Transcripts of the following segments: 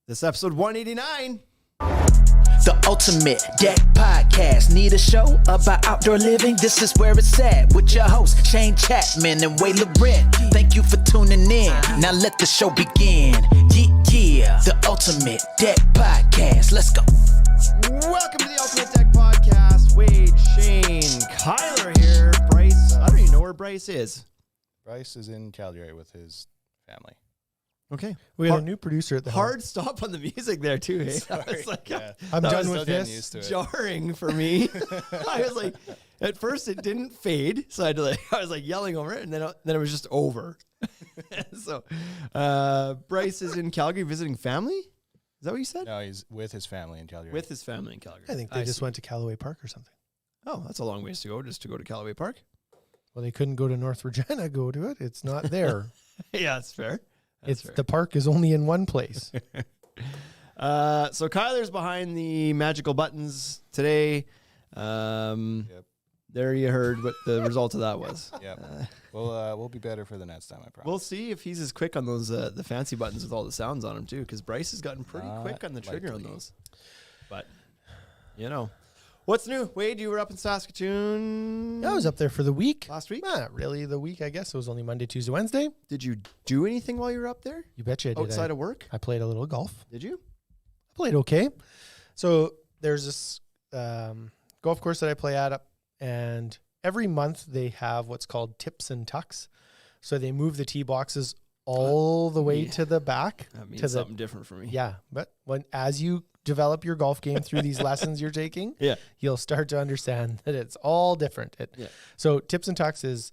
This episode 189. The Ultimate Deck Podcast. Need a show about outdoor living? This is where it's at. With your hosts, Shane Chapman and Way Laurent. Thank you for tuning in. Now let the show begin. Yeah. The Ultimate Deck Podcast. Let's go. Welcome to the Ultimate Deck Podcast. Wade, Shane, Kyler here. Bryce. I don't even know where Bryce is. Bryce is in Calgary with his family. Okay. We got a new producer at the hard stop on the music there too. Hey? That was like I'm that done was with this. jarring for me. I was like, at first it didn't fade, so I was like yelling over it, and then it was just over. So, Bryce is in Calgary visiting family. Is that what you said? No, he's with his family in Calgary. With his family in Calgary. I think they just went to Callaway Park or something. Oh, that's a long ways to go, just to go to Callaway Park. Well, they couldn't go to North Regina, go to it. It's not there. Yeah, that's fair. The park is only in one place. So Kyler's behind the magical buttons today. There you heard what the result of that was. Yeah. We'll be better for the next time, I promise. We'll see if he's as quick on those the fancy buttons with all the sounds on them too, because Bryce has gotten pretty quick on the trigger on those. But what's new? Wade, you were up in Saskatoon. I was up there for the week. Last week? Not really the week, I guess. It was only Monday, Tuesday, Wednesday. Did you do anything while you were up there? You betcha I did. Outside of work? I played a little golf. Did you? I played okay. So there's this golf course that I play at, and every month they have what's called tips and tucks. So they move the tee boxes all the way to the back. That means something different for me. Yeah, but as you develop your golf game through these lessons you're taking, you'll start to understand that it's all different. So tips and tucks is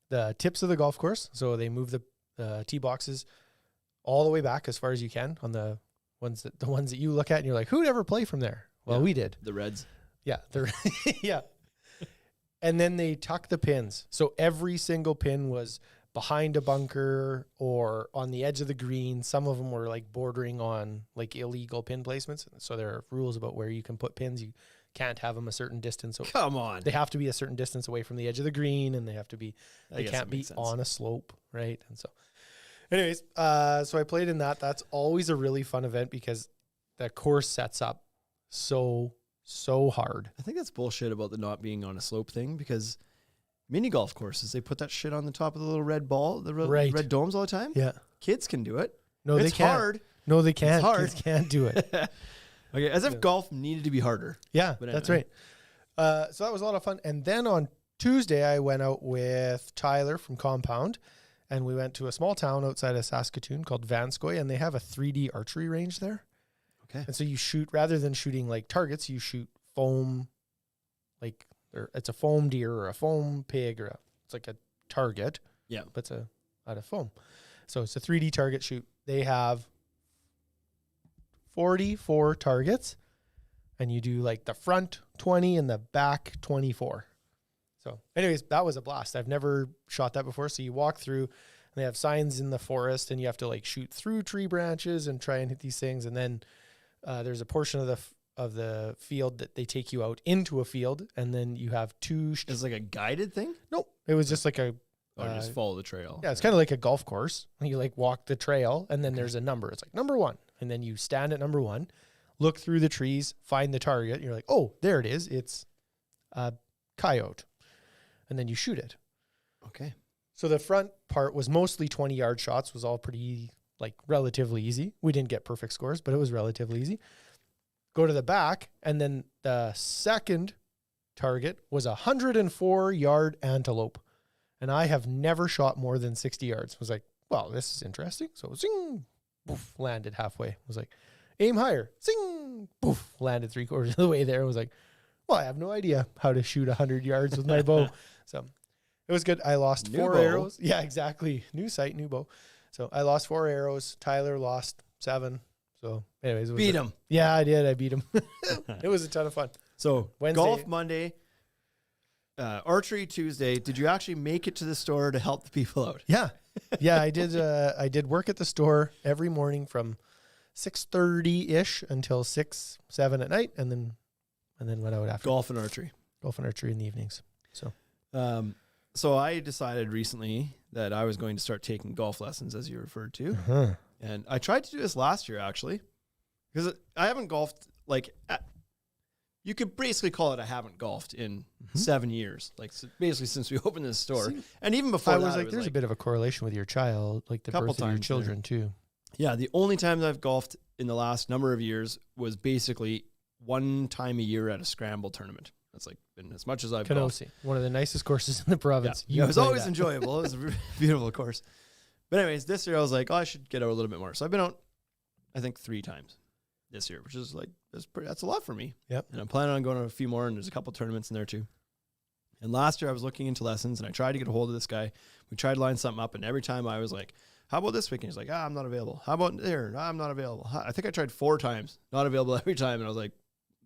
the tips of the golf course. So they move the tee boxes all the way back as far as you can on the ones that you look at and you're like, who'd ever play from there? Well, we did. The Reds. Yeah. Yeah. And then they tuck the pins. So every single pin was behind a bunker or on the edge of the green. Some of them were like bordering on like illegal pin placements. So there are rules about where you can put pins. You can't have them a certain distance. Come on. They have to be a certain distance away from the edge of the green, and they can't be on a slope. Right. And so anyways, so I played in that. That's always a really fun event because the course sets up so hard. I think that's bullshit about the not being on a slope thing, because mini golf courses, they put that shit on the top of the little red ball, the red domes all the time. Yeah. Kids can do it. No, they can't. Hard. No, they can't. It's hard. Kids can't do it. Okay, as if golf needed to be harder. Yeah, But that's anyway. right. So that was a lot of fun. And then on Tuesday, I went out with Tyler from Compound, and we went to a small town outside of Saskatoon called Vanscoy, and they have a 3D archery range there. Okay. And so you shoot, rather than shooting like targets, you shoot foam, it's a foam deer or a foam pig, or it's like a target. Yeah. But it's out of foam. So it's a 3D target shoot. They have 44 targets, and you do like the front 20 and the back 24. So anyways, that was a blast. I've never shot that before. So you walk through, and they have signs in the forest, and you have to like shoot through tree branches and try and hit these things. And then there's a portion of the field that they take you out into a field, and then you have two. It's like a guided thing? Nope. It was just like a. Or just follow the trail. Yeah, it's kind of like a golf course. You like walk the trail, and then there's a number. It's like number 1, and then you stand at number 1, look through the trees, find the target. And you're like, oh, there it is. It's a coyote, and then you shoot it. Okay. So the front part was mostly 20-yard shots. Was all pretty relatively easy. We didn't get perfect scores, but it was relatively easy. Go to the back, and then the second target was a 104-yard antelope. And I have never shot more than 60 yards. I was like, well, this is interesting. So zing, poof, landed halfway. I was like, aim higher. Zing, poof, landed 3/4 of the way there. I was like, well, I have no idea how to shoot 100 yards with my bow. So it was good. I lost 4 arrows. Yeah, exactly. New sight, new bow. So I lost 4 arrows. Tyler lost 7. So anyways. Beat him. Yeah, I did. I beat him. It was a ton of fun. So Wednesday, golf Monday, archery Tuesday. Did you actually make it to the store to help the people out? Yeah. Yeah, I did. I did work at the store every morning from 6:30-ish until 6, 7 at night, and then went out after. Golf and archery in the evenings. So, so I decided recently that I was going to start taking golf lessons, as you referred to. uh-huh. And I tried to do this last year, actually. because I haven't golfed like. You could basically call it I haven't golfed in 7 years, like basically since we opened this store. And even before I that, was like, there's a bit of a correlation with your child, like the couple birth of your times children too. Yeah, the only time that I've golfed in the last number of years was basically one time a year at a scramble tournament. That's like been as much as I've golfed. Kenosi, one of the nicest courses in the province. Yeah, it was always enjoyable. It was a beautiful course. But anyways, this year I was like, oh, I should get out a little bit more. So I've been out, I think 3 times this year, which is like, that's a lot for me. Yep. And I'm planning on going to a few more, and there's a couple tournaments in there too. And last year I was looking into lessons, and I tried to get a hold of this guy. We tried to line something up, and every time I was like, how about this weekend? He's like, I'm not available. How about there? I'm not available. I think I tried 4 times, not available every time. And I was like,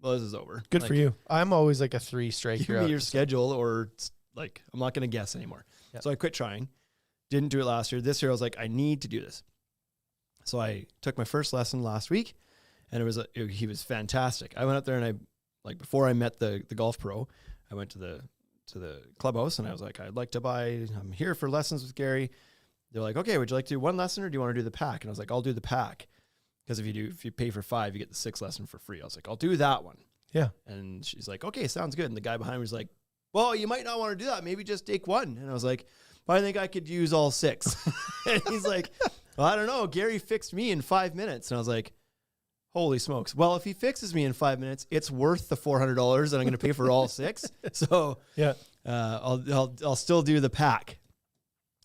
well, this is over. Good like, for you. I'm always like a 3 strike. Give me your schedule, or like, I'm not going to guess anymore. Yep. So I quit trying. Didn't do it last year. This year I was like, I need to do this. So I took my first lesson last week, and he was fantastic. I went up there, and before I met the golf pro, I went to the clubhouse, and I was like, I'm here for lessons with Gary. They're like, okay, would you like to do 1 lesson, or do you want to do the pack? And I was like, I'll do the pack. Because if you pay for 5, you get the 6th lesson for free. I was like, I'll do that one. Yeah. And she's like, okay, sounds good. And the guy behind me was like, well, you might not want to do that. Maybe just take 1. And I was like, well, I think I could use all 6. And he's like, well, I don't know. Gary fixed me in 5 minutes. And I was like, holy smokes. Well, if he fixes me in 5 minutes, it's worth the $400 that I'm going to pay for all 6. So yeah, I'll still do the pack.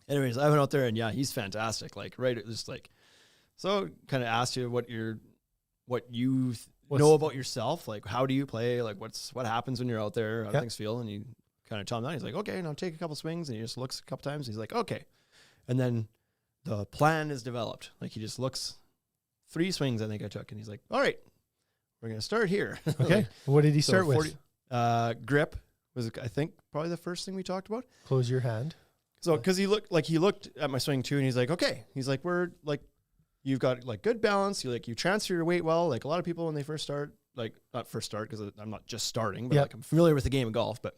Anyways, I went out there, and yeah, he's fantastic. Like, right, just like, so kind of asked you what you know about yourself. Like, how do you play? Like, what happens when you're out there? How do things feel? And you kind of tell him that. He's like, okay, now take a couple swings. And he just looks a couple times. And he's like, okay. And then the plan is developed. Like, he just looks 3 swings, I think I took. And he's like, all right, we're going to start here. Okay. Like, what did he start with? Grip was, I think, probably the first thing we talked about. Close your hand. So, because he looked at my swing too, and he's like, okay. He's like, we're like, you've got like good balance. You transfer your weight well. Like a lot of people when they first start, like not first start because I'm not just starting, but like I'm familiar with the game of golf. But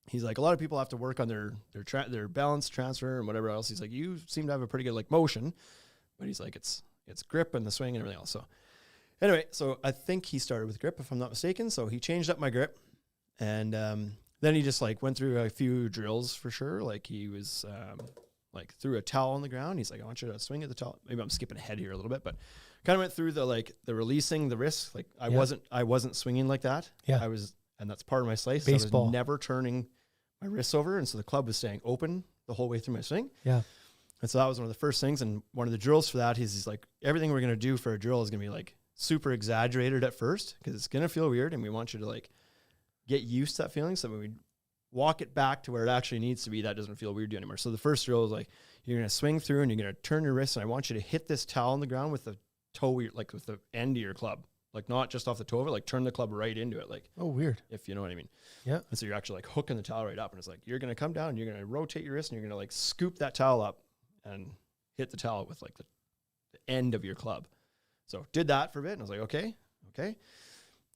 he's like, a lot of people have to work on their balance transfer and whatever else. He's like, you seem to have a pretty good like motion, but he's like, it's grip and the swing and everything else. So anyway, so I think he started with grip if I'm not mistaken. So he changed up my grip, and then he just like went through a few drills for sure. Like he was like threw a towel on the ground. He's like, I want you to swing at the towel. Maybe I'm skipping ahead here a little bit, but kind of went through the releasing the wrist. Like I wasn't swinging like that. Yeah. And that's part of my slice. Baseball. I was never turning my wrists over. And so the club was staying open the whole way through my swing. Yeah. And so that was one of the first things. And one of the drills for that is he's like, everything we're going to do for a drill is going to be like super exaggerated at first, because it's going to feel weird. And we want you to like get used to that feeling. So when we walk it back to where it actually needs to be, that doesn't feel weird to you anymore. So the first drill is like, you're going to swing through and you're going to turn your wrist, and I want you to hit this towel on the ground with the toe, like with the end of your club, like not just off the toe of it, like turn the club right into it. Like, oh, weird. If you know what I mean. Yeah. And so you're actually like hooking the towel right up, and it's like, you're going to come down and you're going to rotate your wrist, and you're going to like scoop that towel up and hit the towel with like the end of your club. So did that for a bit, and I was like, okay.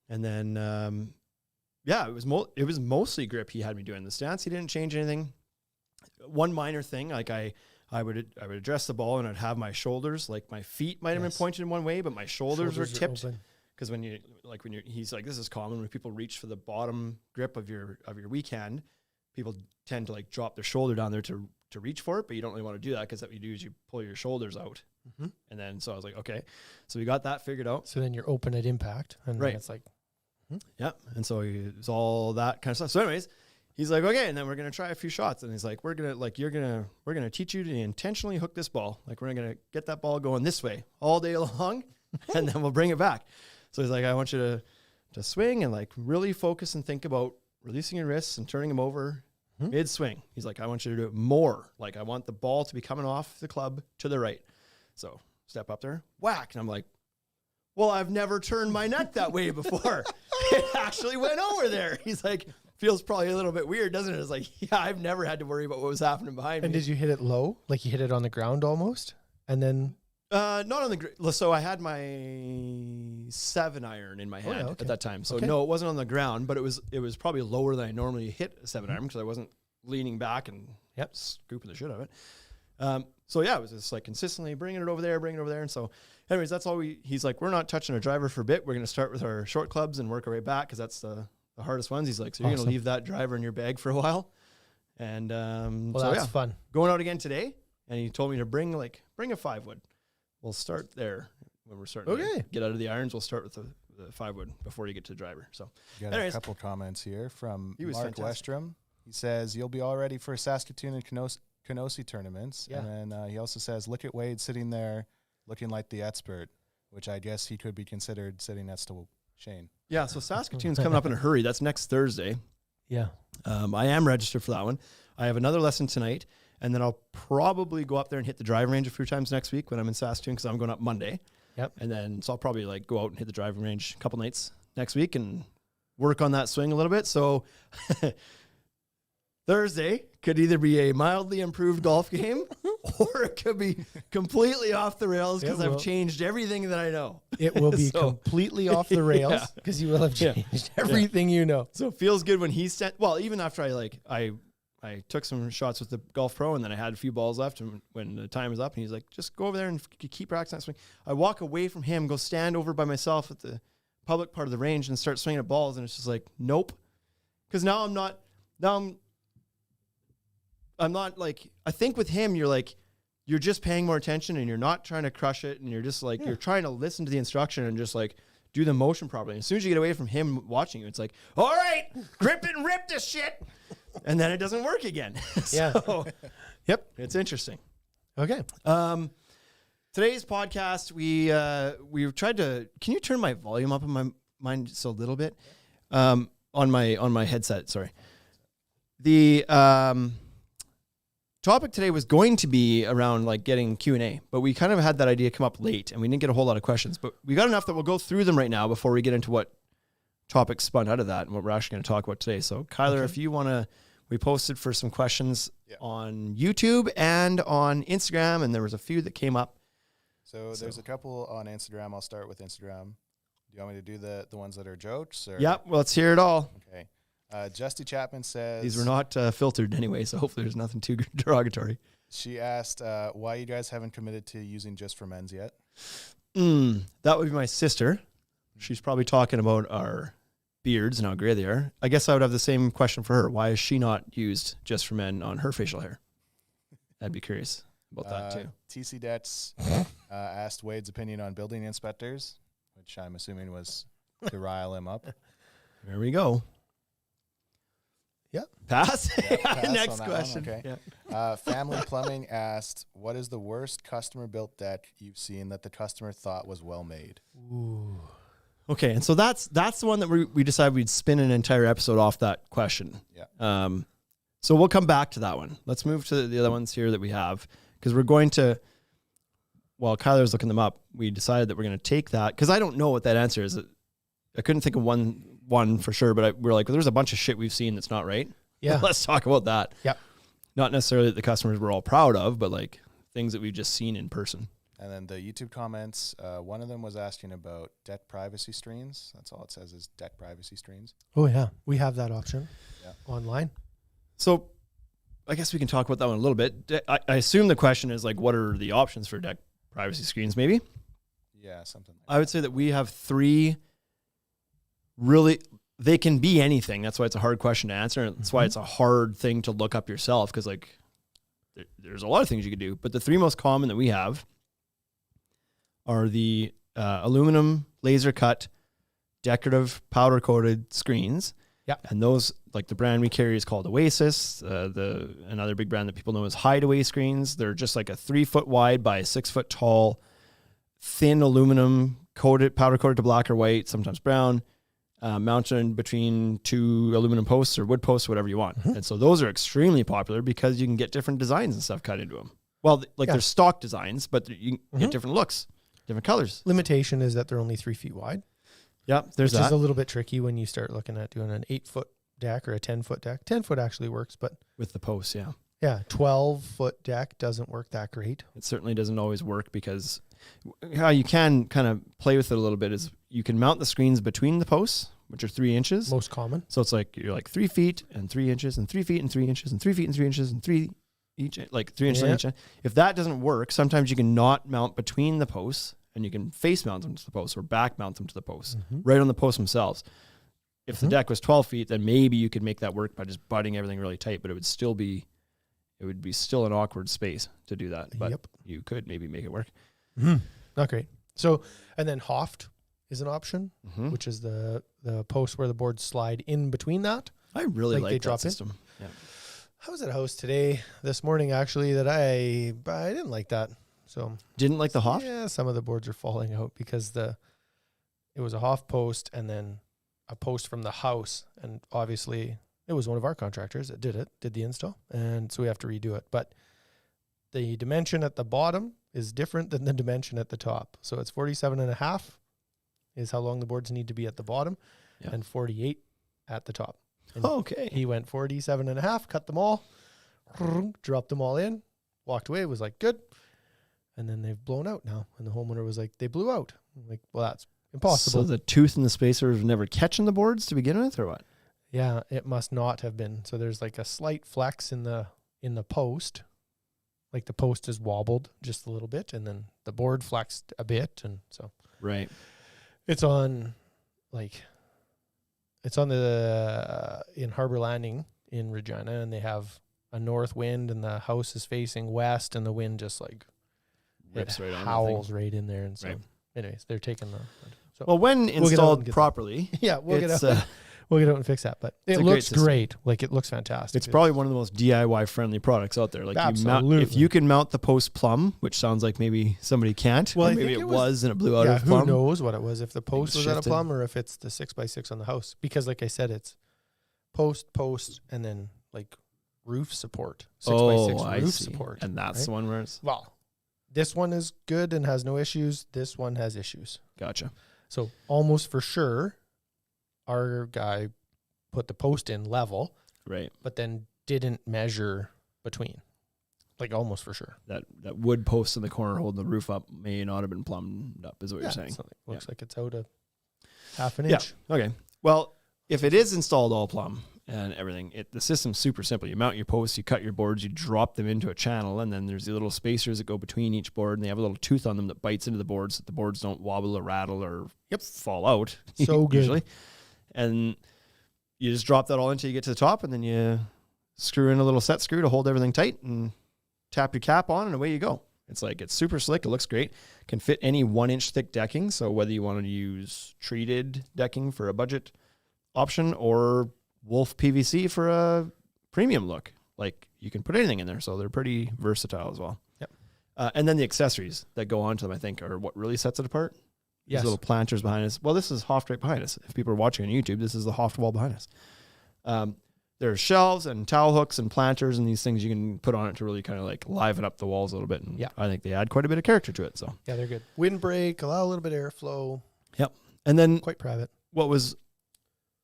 And then, yeah, it was mostly grip he had me doing. The stance, he didn't change anything. One minor thing, like I would address the ball, and I'd have my shoulders, like my feet might have been pointed in one way, but my shoulders were tipped. Because he's like, this is common when people reach for the bottom grip of your weak hand, people tend to like drop their shoulder down there to reach for it, but you don't really want to do that, because what you do is you pull your shoulders out. Mm-hmm. And then, so I was like, okay, so we got that figured out. So then you're open at impact, and then it's like, yeah. And so it's all that kind of stuff. So anyways, he's like, okay, and then we're going to try a few shots. And he's like, we're going to teach you to intentionally hook this ball. Like, we're going to get that ball going this way all day long, and then we'll bring it back. So he's like, I want you to swing and like really focus and think about releasing your wrists and turning them over mid swing. He's like, I want you to do it more. Like, I want the ball to be coming off the club to the right. So step up there, whack. And I'm like, well, I've never turned my neck that way before. It actually went over there. He's like, feels probably a little bit weird, doesn't it? It's like, yeah, I've never had to worry about what was happening behind me. And did you hit it low? Like you hit it on the ground almost? And then? Not on the ground. So I had my 7-iron in my hand at that time. So no, it wasn't on the ground, but it was probably lower than I normally hit a 7-iron, because I wasn't leaning back and scooping the shit out of it. So yeah, it was just like consistently bringing it over there. And so anyways, that's all he's like, we're not touching our driver for a bit. We're going to start with our short clubs and work our way back. Cause that's the hardest ones. He's like, so you're going to leave that driver in your bag for a while. And, that's fun. Going out again today. And he told me to bring a 5-wood. We'll start there when we're starting to get out of the irons. We'll start with the 5-wood before you get to the driver. So got a couple comments here from Mark fantastic. Westrom. He says, you'll be all ready for Saskatoon and Kenosha tournaments. Yeah. And then he also says, look at Wade sitting there looking like the expert, which I guess he could be considered sitting next to Shane. Yeah, so Saskatoon's coming up in a hurry. That's next Thursday. Yeah. I am registered for that one. I have another lesson tonight, and then I'll probably go up there and hit the driving range a few times next week when I'm in Saskatoon, because I'm going up Monday. Yep. And then, so I'll probably like go out and hit the driving range a couple nights next week and work on that swing a little bit. So Thursday could either be a mildly improved golf game or it could be completely off the rails because I've changed everything that I know. It will be completely off the rails because you will have changed everything you know. So it feels good when he sent, well, even after I took some shots with the Golf Pro and then I had a few balls left, and when the time was up and he's like, just go over there and keep practicing that swing. I walk away from him, go stand over by myself at the public part of the range and start swinging at balls, and it's just like, nope. Because now I'm not like, I think with him, you're just paying more attention and you're not trying to crush it, and you're just like, you're trying to listen to the instruction and just like do the motion properly. And as soon as you get away from him watching you, it's like, all right, grip it and rip this shit. And then it doesn't work again. So, Yep. It's interesting. Okay. Today's podcast, we tried to, can you turn my volume up on mine just a little bit? On my headset, sorry. The topic today was going to be around like getting Q&A, but we kind of had that idea come up late and we didn't get a whole lot of questions, but we got enough that we'll go through them right now before we get into what topics spun out of that and what we're actually going to talk about today. So Kyler, if you want to, we posted for some questions on YouTube and on Instagram, and there was a few that came up. So there's a couple on Instagram. I'll start with Instagram. Do you want me to do the ones that are jokes? Or? Yep, well, let's hear it all. Okay. Justy Chapman says... These were not filtered anyway, so hopefully there's nothing too derogatory. She asked why you guys haven't committed to using Just for Men's yet. That would be my sister. She's probably talking about our beards and how gray they are. I guess I would have the same question for her. Why is she not used Just for Men on her facial hair? I'd be curious about that too. TC Debts asked Wade's opinion on building inspectors, which I'm assuming was to rile him up. There we go. Yep. Pass. Pass Next on that question. one, okay. Yeah. Family Plumbing asked, what is the worst customer-built deck you've seen that the customer thought was well made? Ooh. Okay, and so that's the one that we decided we'd spin an entire episode off that question. Yeah. So we'll come back to that one. Let's move to the other ones here that we have, because we're going to, while Kyler's looking them up, we decided that we're going to take that, because I don't know what that answer is. I couldn't think of one for sure, but we're like, well, there's a bunch of shit we've seen that's not right. Yeah. Let's talk about that. Yep. Not necessarily that the customers were all proud of, but like things that we've just seen in person. And then the YouTube comments, one of them was asking about deck privacy screens. That's all it says is deck privacy screens. Oh, yeah. We have that option online. So I guess we can talk about that one a little bit. I assume the question is like, what are the options for deck privacy screens, maybe? Yeah, something like I would say that we have three really, they can be anything. That's why it's a hard question to answer. That's why it's a hard thing to look up yourself, because like there's a lot of things you could do. But the three most common that we have are the aluminum laser cut decorative powder coated screens. Yeah. And those, like the brand we carry is called Oasis. Another big brand that people know is Hideaway screens. They're just like a 3 foot wide by 6 foot tall, thin aluminum powder coated to black or white, sometimes brown, mounted between two aluminum posts or wood posts, whatever you want. And so those are extremely popular because you can get different designs and stuff cut into them. Well, they're stock designs, but you can get different looks. Different colors. Limitation is that they're only 3 feet wide. Yep, there's which that. is a little bit tricky when you start looking at doing an 8 foot deck or a 10 foot deck. 10 foot actually works, but with the posts, yeah. Yeah, 12 foot deck doesn't work that great. It certainly doesn't always work, because how you can kind of play with it a little bit is you can mount the screens between the posts, which are 3 inches. Most common. So it's like you're like 3 feet and 3 inches and 3 feet and 3 inches and 3 feet and 3 inches and 3 each, like 3 inches on Yeah. each end. If that doesn't work, sometimes you can not mount between the posts and you can face mount them to the posts or back mount them to the posts, right on the posts themselves. If the deck was 12 feet, then maybe you could make that work by just butting everything really tight, but it would still be an awkward space to do that. But Yep. you could maybe make it work. Not great. So, and then Hoft is an option, Mm-hmm. which is the post where the boards slide in between that. I really Like they like that drop in? system. Yeah. I was at a house this morning actually, that I didn't like that. So Didn't like the Hoft? yeah, some of the boards are falling out because it was a Hoft post and then a post from the house, and obviously it was one of our contractors that did the install, and so we have to redo it. But the dimension at the bottom is different than the dimension at the top. So it's 47.5 is how long the boards need to be at the bottom, Yeah. and 48 at the top. And Okay. he went 47.5, cut them all, dropped them all in, walked away, was like, good. And then they've blown out now. And the homeowner was like, they blew out. I'm like, well, that's impossible. So the tooth and the spacer was never catching the boards to begin with, or what? Yeah, it must not have been. So there's like a slight flex in the post. Like the post is wobbled just a little bit, and then the board flexed a bit, and so Right. it's on the in Harbor Landing in Regina, and they have a north wind, and the house is facing west, and the wind just like Rips right on that howls thing. right in there, and so Right. anyways, they're taking the. So Well, when get out and installed get that. properly, yeah, we'll get it's out. We'll get out and fix that, but it's it a great looks system. great. Like it looks fantastic. it's probably one of the most DIY friendly products out there. Like if Absolutely. you can mount the post plumb, which sounds like maybe somebody can't. Well, Or I maybe think it it was and it blew out yeah, of who plumb. knows what it was, if the post was at a shifted. plumb or if it's the 6x6 on the house. Because like I said, it's post, and then like roof support. 6x6 I roof see. support. And that's right? the one where it's Well, this one is good and has no issues. This one has issues. gotcha. So almost for sure, our guy put the post in level, Right. but then didn't measure between. Like almost for sure. That wood post in the corner holding the roof up may not have been plumbed up, is what you're saying. So it looks like it's out a half an Yeah. inch. Okay. Well, if it is installed all plumb and everything, the system's super simple. You mount your posts, you cut your boards, you drop them into a channel, and then there's the little spacers that go between each board, and they have a little tooth on them that bites into the boards so that the boards don't wobble or rattle or fall out. So good. Usually. And you just drop that all until you get to the top, and then you screw in a little set screw to hold everything tight and tap your cap on, and away you go. It's super slick. It looks great. Can fit any 1 inch thick decking. So whether you want to use treated decking for a budget option or Wolf PVC for a premium look, like you can put anything in there. So they're pretty versatile as well. Yep. And then the accessories that go onto them, I think, are what really sets it apart. These Yes. little planters behind us. Well, this is Hoft right behind us. If people are watching on YouTube, this is the Hoft wall behind us. There's shelves and towel hooks and planters and these things you can put on it to really kind of like liven up the walls a little bit. And Yeah. I think they add quite a bit of character to it. So, Yeah, they're good. Windbreak, allow a little bit of airflow. yep. And then Quite private. what was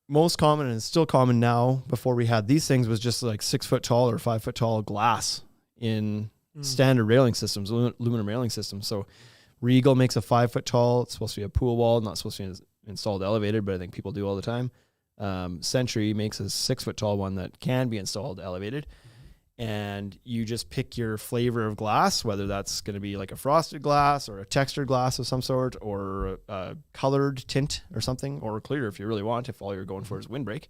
most common and is still common now before we had these things was just like 6 foot tall or 5 foot tall glass in standard railing systems, aluminum railing systems. So Regal makes a 5 foot tall. It's supposed to be a pool wall, not supposed to be installed elevated, but I think people do all the time. Century makes a 6 foot tall one that can be installed elevated. And you just pick your flavor of glass, whether that's going to be like a frosted glass or a textured glass of some sort or a colored tint or something, or clear if you really want, if all you're going for is windbreak.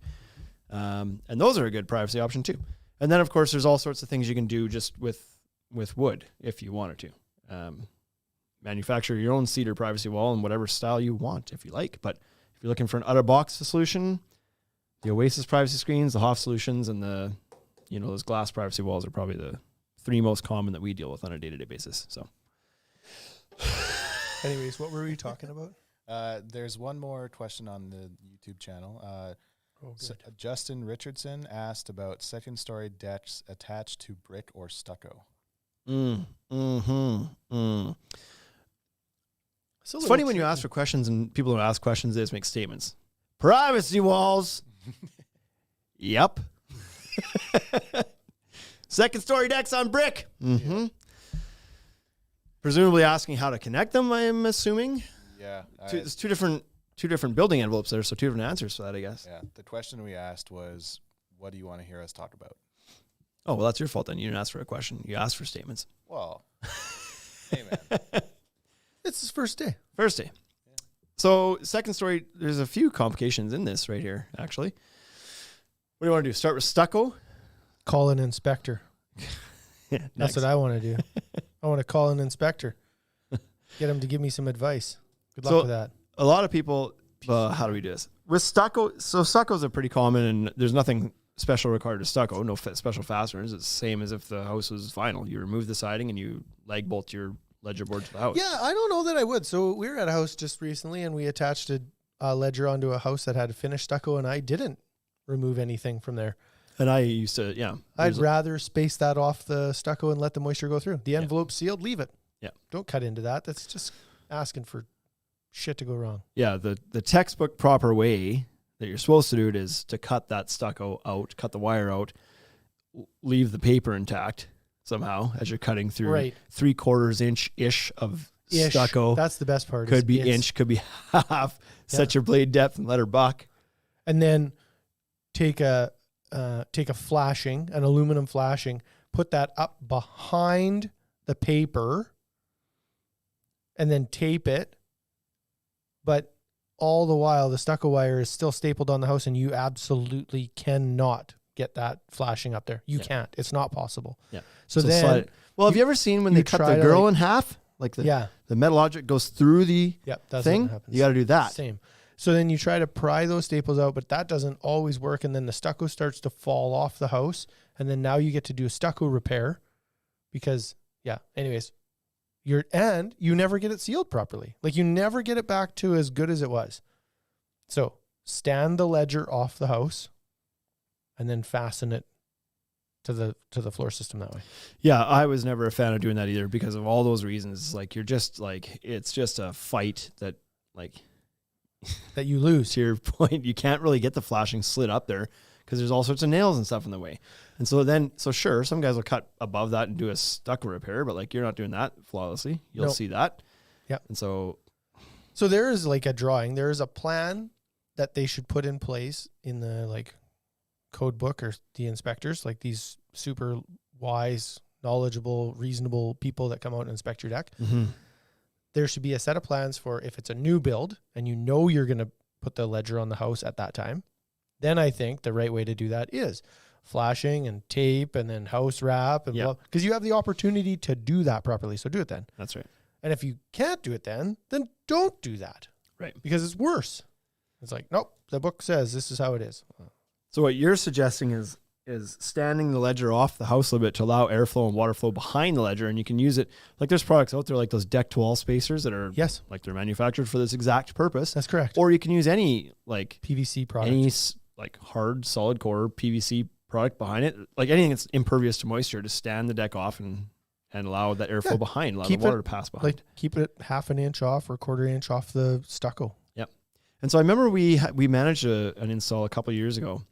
And those are a good privacy option too. And then, of course, there's all sorts of things you can do just with wood if you wanted to. Manufacture your own cedar privacy wall in whatever style you want if you like. But if you're looking for an out-of-box solution, the Oasis privacy screens, the Hoft solutions, and those glass privacy walls are probably the 3 most common that we deal with on a day-to-day basis. So, Anyways, what were we talking about? There's one more question on the YouTube channel. Oh, So, good. Justin Richardson asked about second-story decks attached to brick or stucco. It's funny when you ask for questions and people who ask questions, they just make statements. Privacy walls. Yep. Second story decks on brick. Mm-hmm. Presumably asking how to connect them, I'm assuming. Yeah. There's two different building envelopes there, so 2 different answers for that, I guess. Yeah. The question we asked was, what do you want to hear us talk about? Oh, well, that's your fault then. You didn't ask for a question. You asked for statements. Well, hey, man. It's his first day. First day. So second story, there's a few complications in this right here, actually. What do you want to do? Start with stucco? Call an inspector. Yeah, That's what I want to do. I want to call an inspector. Get him to give me some advice. Good luck So- with that. A lot of people, how do we do this? With stucco, so stuccos are pretty common, and there's nothing special required to stucco, no special fasteners. It's the same as if the house was vinyl. You remove the siding and you leg bolt your ledger board to the house. Yeah, I don't know that I would. So we were at a house just recently, and we attached a ledger onto a house that had finished stucco, and I didn't remove anything from there. And I used to, yeah. I'd rather space that off the stucco and let the moisture go through. The envelope sealed, leave it. Yeah. Don't cut into that. That's just asking for shit to go wrong. Yeah, the textbook proper way that you're supposed to do it is to cut that stucco out, cut the wire out, leave the paper intact somehow as you're cutting through Right. 3/4 inch-ish of Ish. stucco. That's the best part. Could be it's- inch, could be half. Set your blade depth and let her buck. And then take a flashing, an aluminum flashing, put that up behind the paper, and then tape it. But all the while, the stucco wire is still stapled on the house, and you absolutely cannot get that flashing up there. You can't. It's not possible. Yeah. So slide then, it. Well, have you ever seen when you they cut try the to, girl like- in half? Like yeah, the metal object goes through the that's thing? what happens. You got to do that. Same. So then you try to pry those staples out, but that doesn't always work. And then the stucco starts to fall off the house. And then now you get to do a stucco repair because, anyways, you never get it sealed properly. Like you never get it back to as good as it was. So stand the ledger off the house and then fasten it to the floor system that way. Yeah, I was never a fan of doing that either because of all those reasons. Like you're just like, it's just a fight that like, That you lose. to your point, you can't really get the flashing slid up there because there's all sorts of nails and stuff in the way. And so sure, some guys will cut above that and do a stucco repair, but like you're not doing that flawlessly. You'll Nope. see that. Yep. And so there is like a drawing. There is a plan that they should put in place in the like code book or the inspectors, like these super wise, knowledgeable, reasonable people that come out and inspect your deck. There should be a set of plans for if it's a new build and you know you're going to put the ledger on the house at that time. Then I think the right way to do that is flashing and tape and then house wrap and because you have the opportunity to do that properly. So do it then. that's right. And if you can't do it then don't do that. Right. Because it's worse. It's like, nope, the book says this is how it is. So what you're suggesting is standing the ledger off the house a little bit to allow airflow and water flow behind the ledger, and you can use it like there's products out there like those deck to wall spacers that are like they're manufactured for this exact purpose. That's correct. Or you can use any like PVC product. any like hard solid core PVC product behind it, like anything that's impervious to moisture, to stand the deck off and allow that airflow behind, allow the water to pass behind. Like keep it half an inch off or 1/4 inch off the stucco. Yep. And so I remember we managed an install a couple of years ago,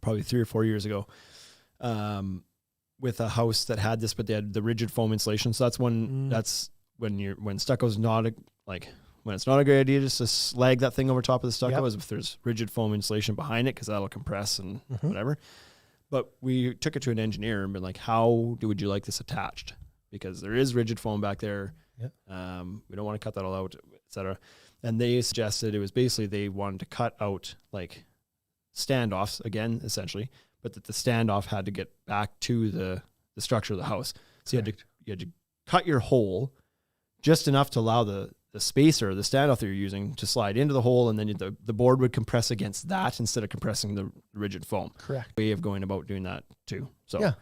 probably 3 or 4 years ago, with a house that had this, but they had the rigid foam insulation. So that's when stucco's not when it's not a great idea just to slag that thing over top of the stucco, as if there's rigid foam insulation behind it, because that'll compress and whatever. But we took it to an engineer and been like, how would you like this attached? Because there is rigid foam back there. Yep. We don't want to cut that all out, et cetera. And they suggested it was basically they wanted to cut out like standoffs again, essentially, but that the standoff had to get back to the structure of the house. So you had to cut your hole just enough to allow the spacer, the standoff that you're using, to slide into the hole, and then the board would compress against that instead of compressing the rigid foam. Correct. Way of going about doing that too. So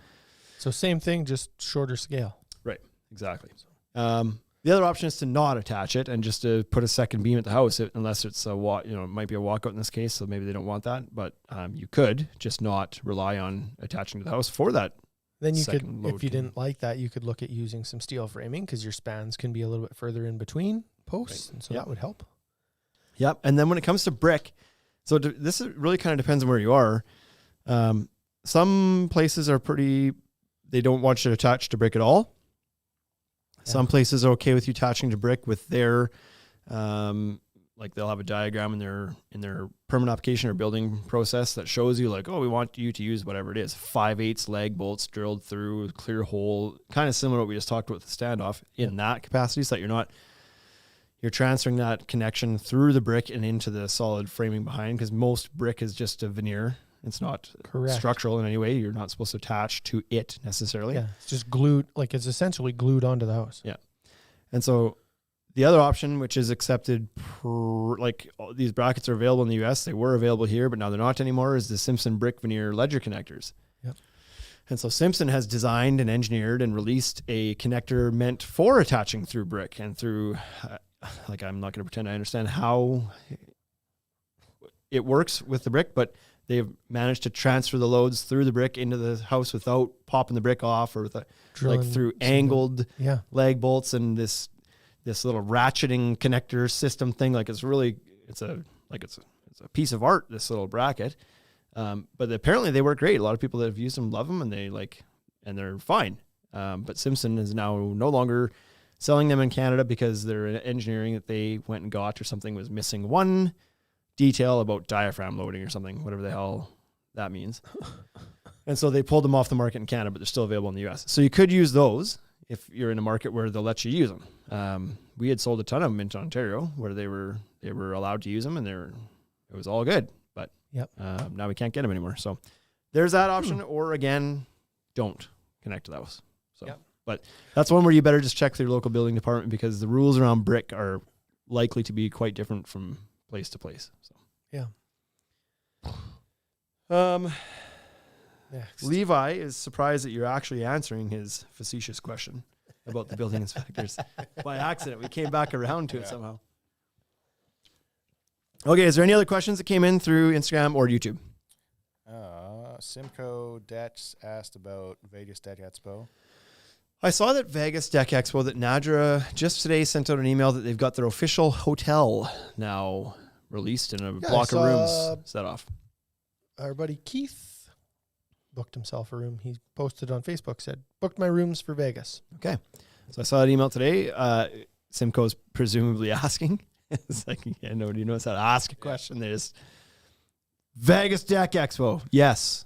So same thing, just shorter scale. right, exactly. The other option is to not attach it and just to put a second beam at the house, unless it's it might be a walkout in this case, so maybe they don't want that. But you could just not rely on attaching to the house for that. Then you could, second load if you didn't like that, you could look at using some steel framing because your spans can be a little bit further in between posts, and so that would help. Yep. And then when it comes to brick, so this really kind of depends on where you are. Some places are they don't want you to attach to brick at all. Some places are okay with you attaching to brick with their like they'll have a diagram in their permit application or building process that shows you like, oh, we want you to use whatever it is, 5/8 lag bolts drilled through, clear hole, kind of similar to what we just talked about with the standoff in that capacity, so that you're transferring that connection through the brick and into the solid framing behind, because most brick is just a veneer. It's not Correct. structural in any way. You're not supposed to attach to it necessarily. Yeah, it's just glued, like it's essentially glued onto the house. Yeah. And so the other option, which is accepted, these brackets are available in the US. They were available here, but now they're not anymore, is the Simpson brick veneer ledger connectors. Yep. And so Simpson has designed and engineered and released a connector meant for attaching through brick and through, I'm not going to pretend I understand how it works with the brick, but they've managed to transfer the loads through the brick into the house without popping the brick off, or through angled lag bolts and this little ratcheting connector system thing. Like it's a piece of art, this little bracket. But apparently they work great. A lot of people that have used them love them, and they're fine. But Simpson is now no longer selling them in Canada because their engineering that they went and got or something was missing one detail about diaphragm loading or something, whatever the hell that means. And so they pulled them off the market in Canada, but they're still available in the US. So you could use those if you're in a market where they'll let you use them. We had sold a ton of them into Ontario where they were allowed to use them, and it was all good. But now we can't get them anymore. So there's that option. Or again, don't connect to those. So, but that's one where you better just check with your local building department, because the rules around brick are likely to be quite different from place to place. So Next. Levi is surprised that you're actually answering his facetious question about the building inspectors by accident. We came back around to it somehow. Okay, is there any other questions that came in through Instagram or YouTube? Simcoe Detch asked about Vegas Deck Expo. I saw that Vegas Deck Expo, that Nadra just today sent out an email that they've got their official hotel now released in a block of rooms set off. Our buddy Keith booked himself a room. He posted on Facebook, said, booked my rooms for Vegas. Okay. So I saw that email today. Simcoe's presumably asking. It's like, nobody knows how to ask a question. There's Vegas Deck Expo. Yes.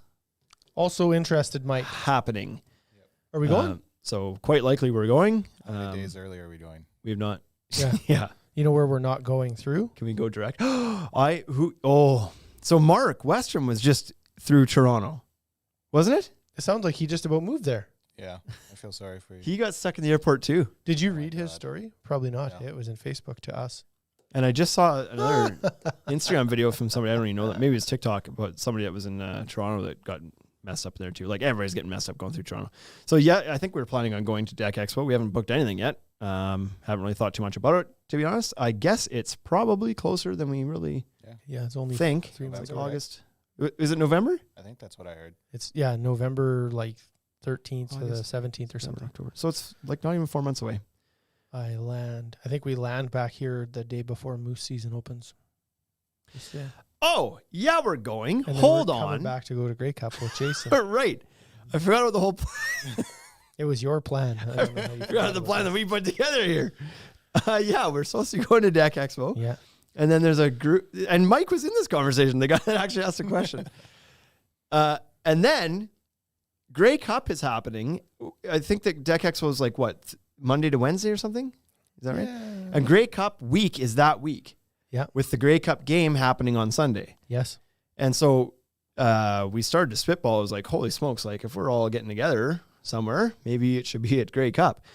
Also interested, Mike. Happening. Are we going? So quite likely we're going. How many days early are we going? We've not. Yeah. Yeah. You know where we're not going through? Can we go direct? So Mark Westrom was just through Toronto, wasn't it? It sounds like he just about moved there. Yeah. I feel sorry for you. He got stuck in the airport too. Did you read his God. story? Probably not. No. It was in Facebook to us. And I just saw another Instagram video from somebody, I don't even know that, maybe it's TikTok, but somebody that was in Toronto that got messed up there too. Like everybody's getting messed up going through Toronto. So yeah, I think we're planning on going to Deck Expo. We haven't booked anything yet. Haven't really thought too much about it, to be honest. I guess it's probably closer than we really Yeah, it's only think. 3 months It's away. like August. Is it November? I think that's what I heard. It's November 13th to the August, 17th or September, something. October. So it's like not even 4 months away. I think we land back here the day before moose season opens. Oh, yeah, we're going. And then Hold we're coming on. back to go to Grey Cup with Jason. Right. I forgot about the whole plan. It was your plan. I don't know how you forgot forgot the about plan that that. we put together here. Yeah, we're supposed to go to Deck Expo. Yeah. And then there's a group, and Mike was in this conversation, the guy that actually asked the question. And then Grey Cup is happening. I think that Deck Expo is like what, Monday to Wednesday or something? Is that right? And Grey Cup week is that week. Yeah. With the Grey Cup game happening on Sunday. Yes. And so we started to spitball. It was like, holy smokes, like if we're all getting together somewhere, maybe it should be at Grey Cup.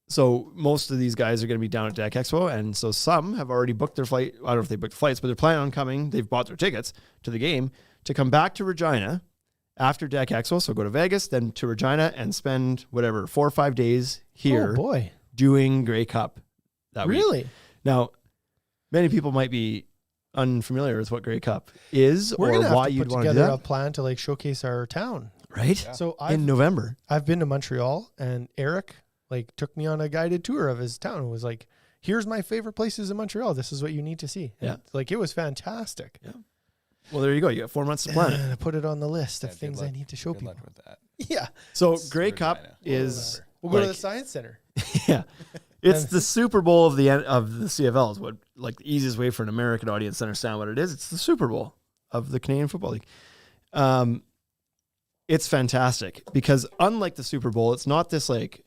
So most of these guys are going to be down at Deck Expo. And so some have already booked their flight. I don't know if they booked flights, but they're planning on coming. They've bought their tickets to the game to come back to Regina after Deck Expo. So go to Vegas, then to Regina and spend 4 or 5 days here Oh, boy. doing Grey Cup that week. Really? Now, many people might be unfamiliar with what Grey Cup is We're or going to why have to you'd put want to do together a that. plan to showcase our town. Right? Yeah. So In November. I've been to Montreal, and Eric took me on a guided tour of his town and was like, here's my favorite places in Montreal. This is what you need to see. And it was fantastic. Yeah. Well, there you go. You got 4 months to plan it. And I put it on the list of Yeah, good things I luck. need to show Good people. luck with that. Yeah. So Grey Cup Regina. is We'll go to the like- Science Center. yeah. It's And- the Super Bowl of the CFL is what like the easiest way for an American audience to understand what it is. It's the Super Bowl of the Canadian Football League. It's fantastic because unlike the Super Bowl, it's not this like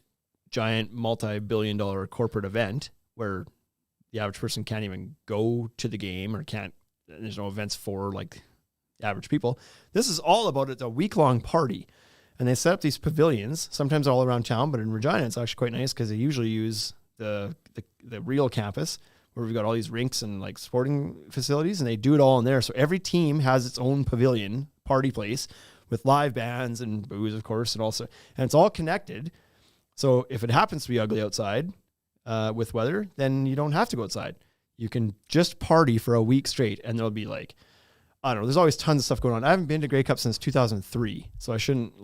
giant multi-billion-dollar corporate event where the average person can't even go to the game or there's no events for like the average people. This is all about it's a week-long party. And they set up these pavilions, sometimes all around town, but in Regina, it's actually quite nice because they usually use the real campus where we've got all these rinks and like sporting facilities, and they do it all in there. So every team has its own pavilion party place with live bands and booze, of course, and it's all connected. So if it happens to be ugly outside with weather, then you don't have to go outside. You can just party for a week straight, and there'll be like, I don't know, there's always tons of stuff going on. I haven't been to Grey Cup since 2003, so I shouldn't,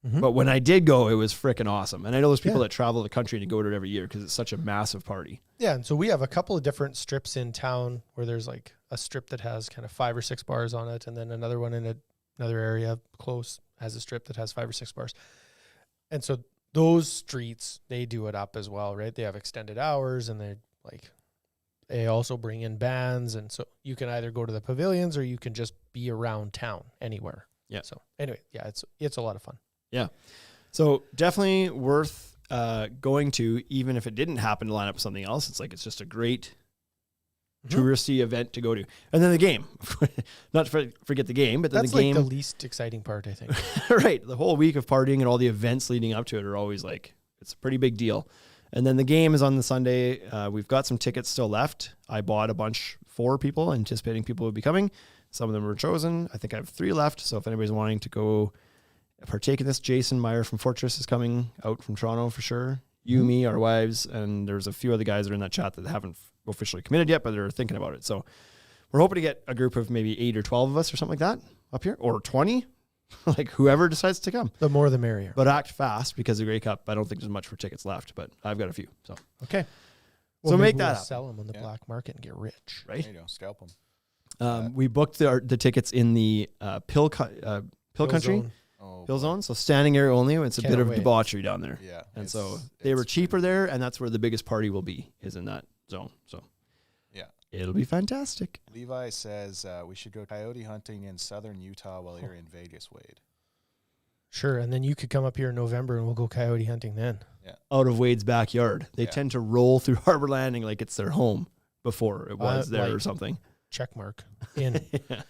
but when I did go, it was freaking awesome. And I know there's people that travel the country to go to it every year because it's such a massive party. Yeah, and so we have a couple of different strips in town where there's like a strip that has kind of 5 or 6 bars on it, and then another one in another area close has a strip that has 5 or 6 bars. And so those streets, they do it up as well, right? They have extended hours, and they also bring in bands, and so you can either go to the pavilions or you can just be around town anywhere. Yeah. So anyway, yeah, it's a lot of fun. Yeah. So definitely worth going to, even if it didn't happen to line up with something else. It's just a great touristy event to go to. And then the game, not to forget the game, but then that's the game. Like the least exciting part, I think. Right. The whole week of partying and all the events leading up to it are always it's a pretty big deal. And then the game is on the Sunday. We've got some tickets still left. I bought a bunch for people, anticipating people would be coming. Some of them were chosen. I think I have 3 left. So if anybody's wanting to go partake in this, Jason Meyer from Fortress is coming out from Toronto for sure. You, me, our wives, and there's a few other guys that are in that chat that haven't officially committed yet, but they're thinking about it. So we're hoping to get a group of maybe 8 or 12 of us or something like that up here, or 20. Like whoever decides to come. The more the merrier. But act fast because of Grey Cup. I don't think there's much for tickets left, but I've got a few. So okay. So make that up. Sell them on the black market and get rich. Right? There you go. Scalp them. We booked the tickets in the Pill Country. Zone. Pill Zone. So standing area only. It's a Can't bit of wait. debauchery down there. Yeah. And so they were cheaper there, and that's where the biggest party will be, is in that zone. So yeah. It'll be fantastic. Levi says we should go coyote hunting in southern Utah while you're in Vegas, Wade. Sure, and then you could come up here in November and we'll go coyote hunting then. Yeah. Out of Wade's backyard. They tend to roll through Harbor Landing like it's their home before it was there or something. Check mark in. Yeah.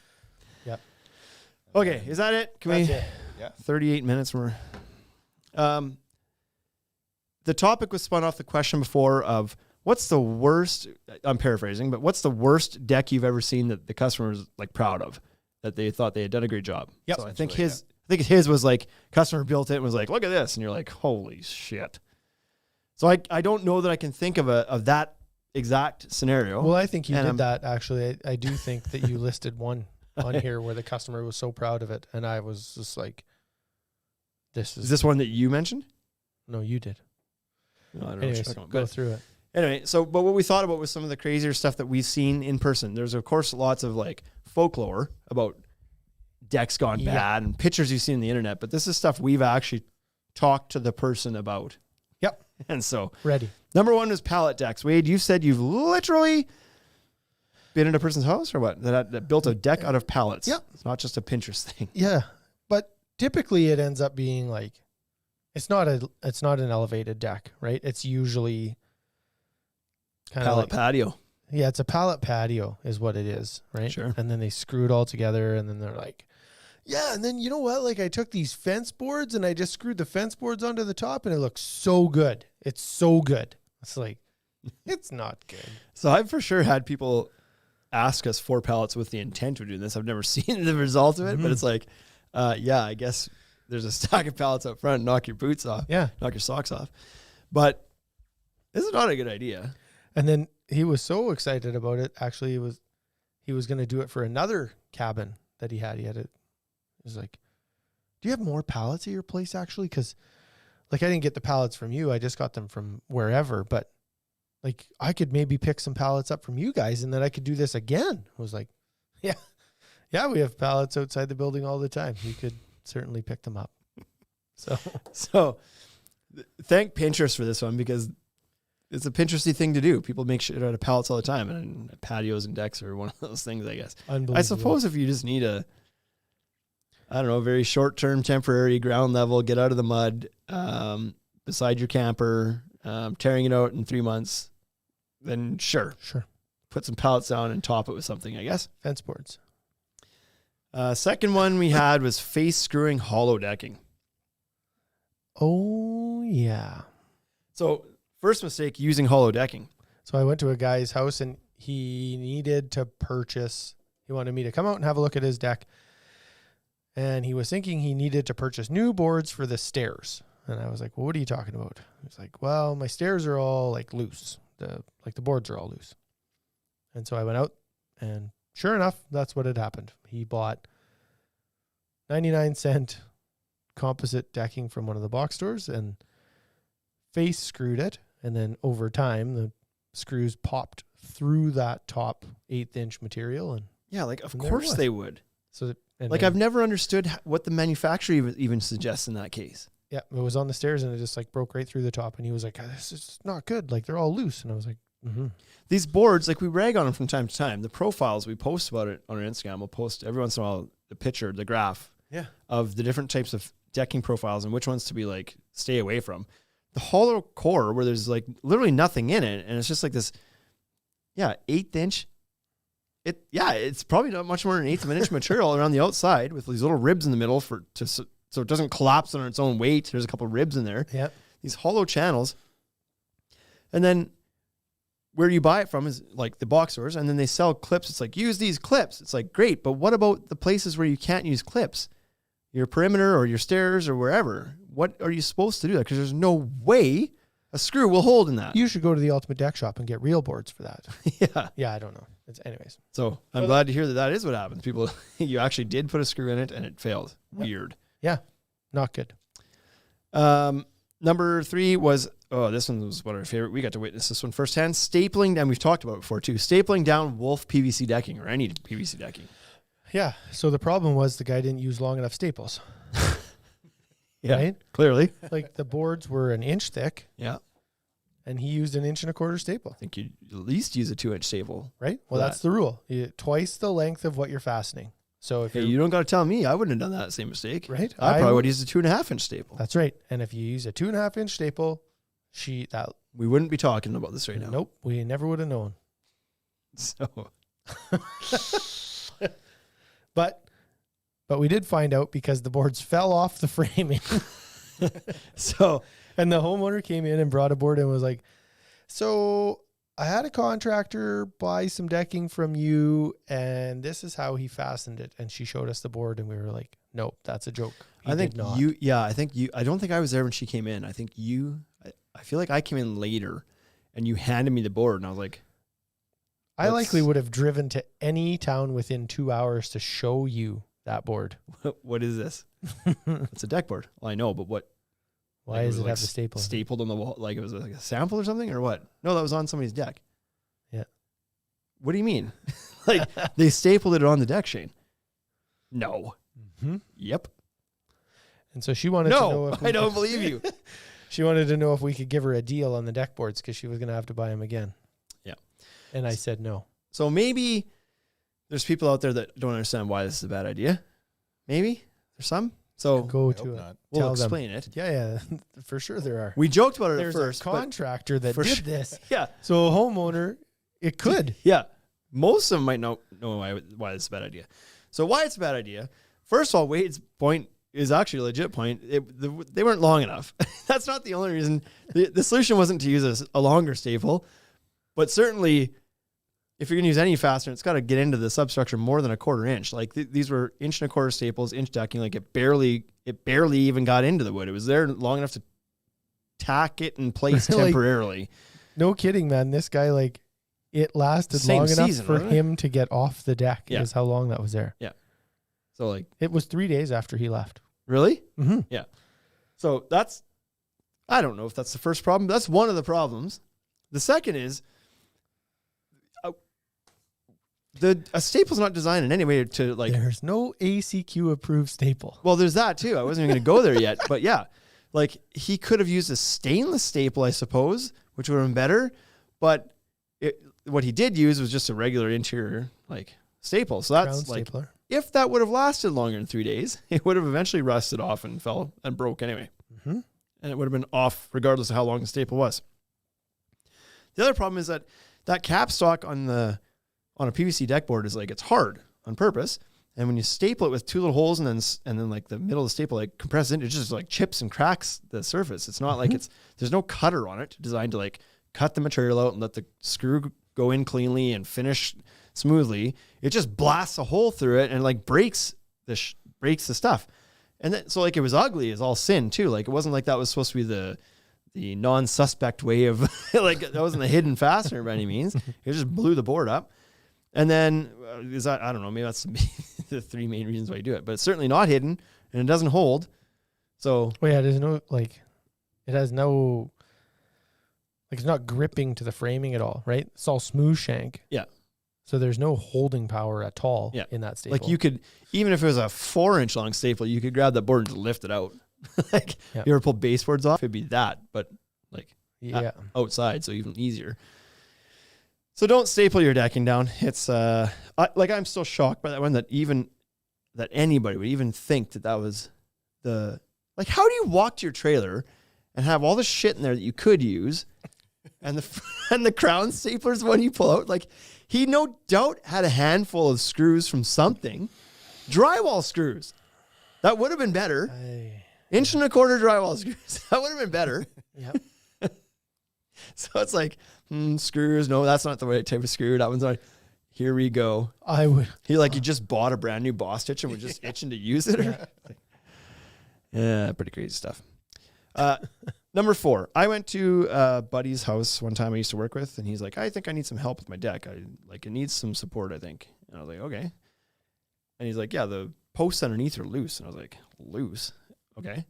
Yep. Okay, is that it? Can That's we? it. Yeah. 38 minutes. The topic was spun off the question before of what's the worst, I'm paraphrasing, but what's the worst deck you've ever seen that the customer was like proud of, that they thought they had done a great job? Yep. So I think his was like customer built it and was like, look at this. And you're like, holy shit. So I don't know that I can think of that exact scenario. Well, I think you did that actually. I do think that you listed one on here where the customer was so proud of it. And I was just like, Is this one that you mentioned? No, you did. No, I don't Anyways, know. go through it. Anyway, but what we thought about was some of the crazier stuff that we've seen in person. There's, of course, lots of like folklore about decks gone bad and pictures you've seen on the internet, but this is stuff we've actually talked to the person about. Yep. And so, ready. Number 1 is Pallet Decks. Wade, you said you've literally been in a person's house or what? That built a deck out of pallets. Yep. It's not just a Pinterest thing. Yeah. But typically it ends up being like, it's not an elevated deck, right? It's usually kind of Pallet patio. Yeah, it's a pallet patio is what it is, right? Sure. And then they screw it all together, and then they're like, yeah, and then you know what? Like I took these fence boards and I just screwed the fence boards onto the top, and it looks so good. It's so good. It's like, it's not good. So I've for sure had people ask us for pallets with the intent of doing this. I've never seen the result of it, but it's like, yeah, I guess there's a stack of pallets up front. Knock your boots off. Yeah. Knock your socks off. But this is not a good idea. And then he was so excited about it. Actually, he was going to do it for another cabin that he had. He was like, do you have more pallets at your place actually? Because like I didn't get the pallets from you. I just got them from wherever. But like I could maybe pick some pallets up from you guys and then I could do this again. I was like, yeah, we have pallets outside the building all the time. You could certainly pick them up. So thank Pinterest for this one because it's a Pinteresty thing to do. People make shit out of pallets all the time, and patios and decks are one of those things, I guess. Unbelievable. I suppose if you just need a very short-term, temporary ground level, get out of the mud, beside your camper, tearing it out in 3 months, then sure. Put some pallets down and top it with something, I guess. Fence boards. Second one we had was face screwing hollow decking. Oh, yeah. So first mistake, using hollow decking. So I went to a guy's house and he needed to purchase, he wanted me to come out and have a look at his deck. And he was thinking he needed to purchase new boards for the stairs. And I was like, well, what are you talking about? He was like, well, my stairs are all like loose. The boards are all loose. And so I went out and sure enough, that's what had happened. He bought 99-cent composite decking from one of the box stores and face screwed it. And then over time, the screws popped through that top 1/8-inch material. And Yeah, like of And there it course was. they would. so, and Like then- I've never understood what the manufacturer even suggests in that case. yeah, it was on the stairs and it just like broke right through the top. And he was like, this is not good. Like they're all loose. And I was like, These boards, like we rag on them from time to time. The profiles we post about it on our Instagram. We'll post every once in a while the picture, the graph of the different types of decking profiles and which ones to be like stay away from. The hollow core where there's like literally nothing in it and it's just like this 1/8-inch. It's probably not much more than 1/8 of an inch material around the outside with these little ribs in the middle so it doesn't collapse under its own weight. There's a couple of ribs in there. yeah. These hollow channels. And then where you buy it from is like the box stores, and then they sell clips. It's like, use these clips. It's like, great, but what about the places where you can't use clips? Your perimeter or your stairs or wherever. What are you supposed to do? Because there's no way a screw will hold in that. You should go to the Ultimate Deck Shop and get real boards for that. Yeah. Yeah, I don't know. Anyways. So I'm glad to hear that is what happens. People, you actually did put a screw in it and it failed. Weird. Yeah, not good. Number 3 was, this one was one of our favorite. We got to witness this one firsthand. Stapling, and we've talked about it before too. Stapling down Wolf PVC decking or any PVC decking. Yeah. So the problem was the guy didn't use long enough staples. Yeah, Right? clearly. Like the boards were 1 inch thick Yeah. and he used 1 1/4 staple. I think you'd at least use a 2-inch staple. Right? Well, for that's the rule. Twice the length of what you're fastening. So if Hey, you're, you don't got to tell me. I wouldn't have done that same mistake. Right? I probably I would have used a 2.5-inch staple. that's right. And if you use a 2.5-inch staple, We wouldn't be talking about this right now. nope, we never would have known. So, But we did find out because the boards fell off the framing. so And the homeowner came in and brought a board and was like, so I had a contractor buy some decking from you and this is how he fastened it. And she showed us the board and we were like, nope, that's a joke. He I think did not. I don't think I was there when she came in. I think I feel like I came in later and you handed me the board and I was like, I likely would have driven to any town within 2 hours to show you that board. what is this? It's a deck board. Well, I know, but what? Why like, does it was have the staple? in it? stapled on the wall? Like it was like a sample or something or what? No, that was on somebody's deck. Yeah. What do you mean? Like they stapled it on the deck, Shane? No. Mhm. Yep. And so she wanted to know No, if I don't believe you. She wanted to know if we could give her a deal on the deck boards because she was going to have to buy them again. Yeah. And I said no. So maybe there's people out there that don't understand why this is a bad idea. Maybe there's some. So Go I to hope it. not. we'll tell them. explain it. Yeah, for sure there are. We joked about it There's at first. a but contractor that for did sure- this. yeah. So a homeowner, it could. Yeah. Most of them might not know why it's a bad idea. So why it's a bad idea. First of all, Wade's point is actually a legit point. They weren't long enough. That's not the only reason. The solution wasn't to use a longer staple, but certainly if you're going to use any fastener, it's got to get into the substructure more than a 1/4 inch. Like these were 1 1/4 staples, inch decking. Like it barely even got into the wood. It was there long enough to tack it in place Like, temporarily. No kidding, man. This guy, like, it lasted Same long enough season, for wasn't it? him to get off the deck. Yeah. Is how long that was there. So like, It was 3 days after he left. really? Mm-hmm. Yeah. So I don't know if that's the first problem. But that's one of the problems. The second is a staple's not designed in any way to like, There's no ACQ approved staple. well, there's that too. I wasn't even going to go there yet, but yeah, like he could have used a stainless staple, I suppose, which would have been better. But what he did use was just a regular interior like staple. So that's Crown like, stapler. if that would have lasted longer than 3 days, it would have eventually rusted off and fell and broke anyway. Mm-hmm. And it would have been off regardless of how long the staple was. The other problem is that capstock on a PVC deck board is like, it's hard on purpose. And when you staple it with two little holes and then like the middle of the staple like compresses in, it just like chips and cracks the surface. It's not like there's no cutter on it designed to like cut the material out and let the screw go in cleanly and finish smoothly. It just blasts a hole through it and like breaks the stuff. And then, so like, it was ugly as all sin too. Like, it wasn't like that was supposed to be the non-suspect way of like, that wasn't the hidden fastener by any means. It just blew the board up. And then I don't know, maybe that's the three main reasons why you do it, but it's certainly not hidden and it doesn't hold. So, well, yeah, there's no, like, it has no, like, it's not gripping to the framing at all, right? It's all smooth shank. Yeah. So there's no holding power at all in that staple. Like, you could, even if it was a 4-inch long staple, you could grab that board and just lift it out. Like, you ever pull baseboards off, it'd be that, but like outside, so even easier. So don't staple your decking down. It's I'm still shocked by that one, that anybody would even think that was like, how do you walk to your trailer and have all the shit in there that you could use, and the crown stapler's the one you pull out? Like, he no doubt had a handful of screws from something, drywall screws. That would have been better. 1.25 drywall screws. That would have been better. Yep. So it's like, screws. No, that's not the right type of screw. That one's not. Here we go. You just bought a brand new Boss Stitch and was just itching to use it. Yeah, pretty crazy stuff. Number 4, I went to a buddy's house one time I used to work with, and he's like, I think I need some help with my deck. It needs some support, I think. And I was like, okay. And he's like, yeah, the posts underneath are loose. And I was like, loose? Okay.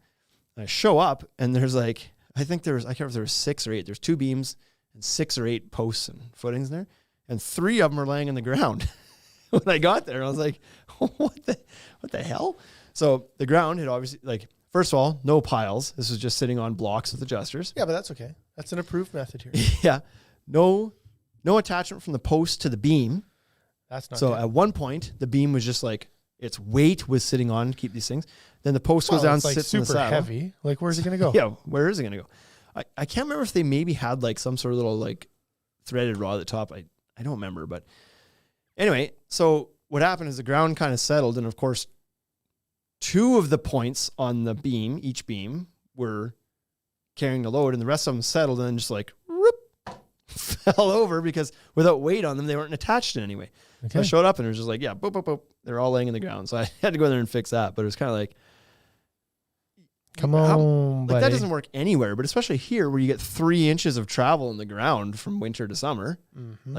And I show up, and there's like, I can't remember if there was 6 or 8. There's 2 beams and 6 or 8 posts and footings there, and 3 of them are laying on the ground. When I got there, I was like, what the hell? So the ground had obviously, like, first of all, no piles. This was just sitting on blocks with adjusters. Yeah, but that's okay. That's an approved method here. Yeah. No attachment from the post to the beam. That's not so good. At one point, the beam was just like, its weight was sitting on to keep these things. Then the post goes down, it's like sits in the super saddle. heavy. Like, where's it going to go? Yeah, where is it going to go? I can't remember if they maybe had like some sort of little like threaded rod at the top. I don't remember. But anyway, so what happened is the ground kind of settled. And of course, 2 of the points on the beam, each beam, were carrying the load, and the rest of them settled and then just like fell over because without weight on them, they weren't attached in any way. Okay. So I showed up and it was just like, yeah, boop, boop, boop. They're all laying in the ground. So I had to go in there and fix that. But it was kind of like, come on, buddy. That doesn't work anywhere, but especially here where you get 3 inches of travel in the ground from winter to summer. Mm-hmm.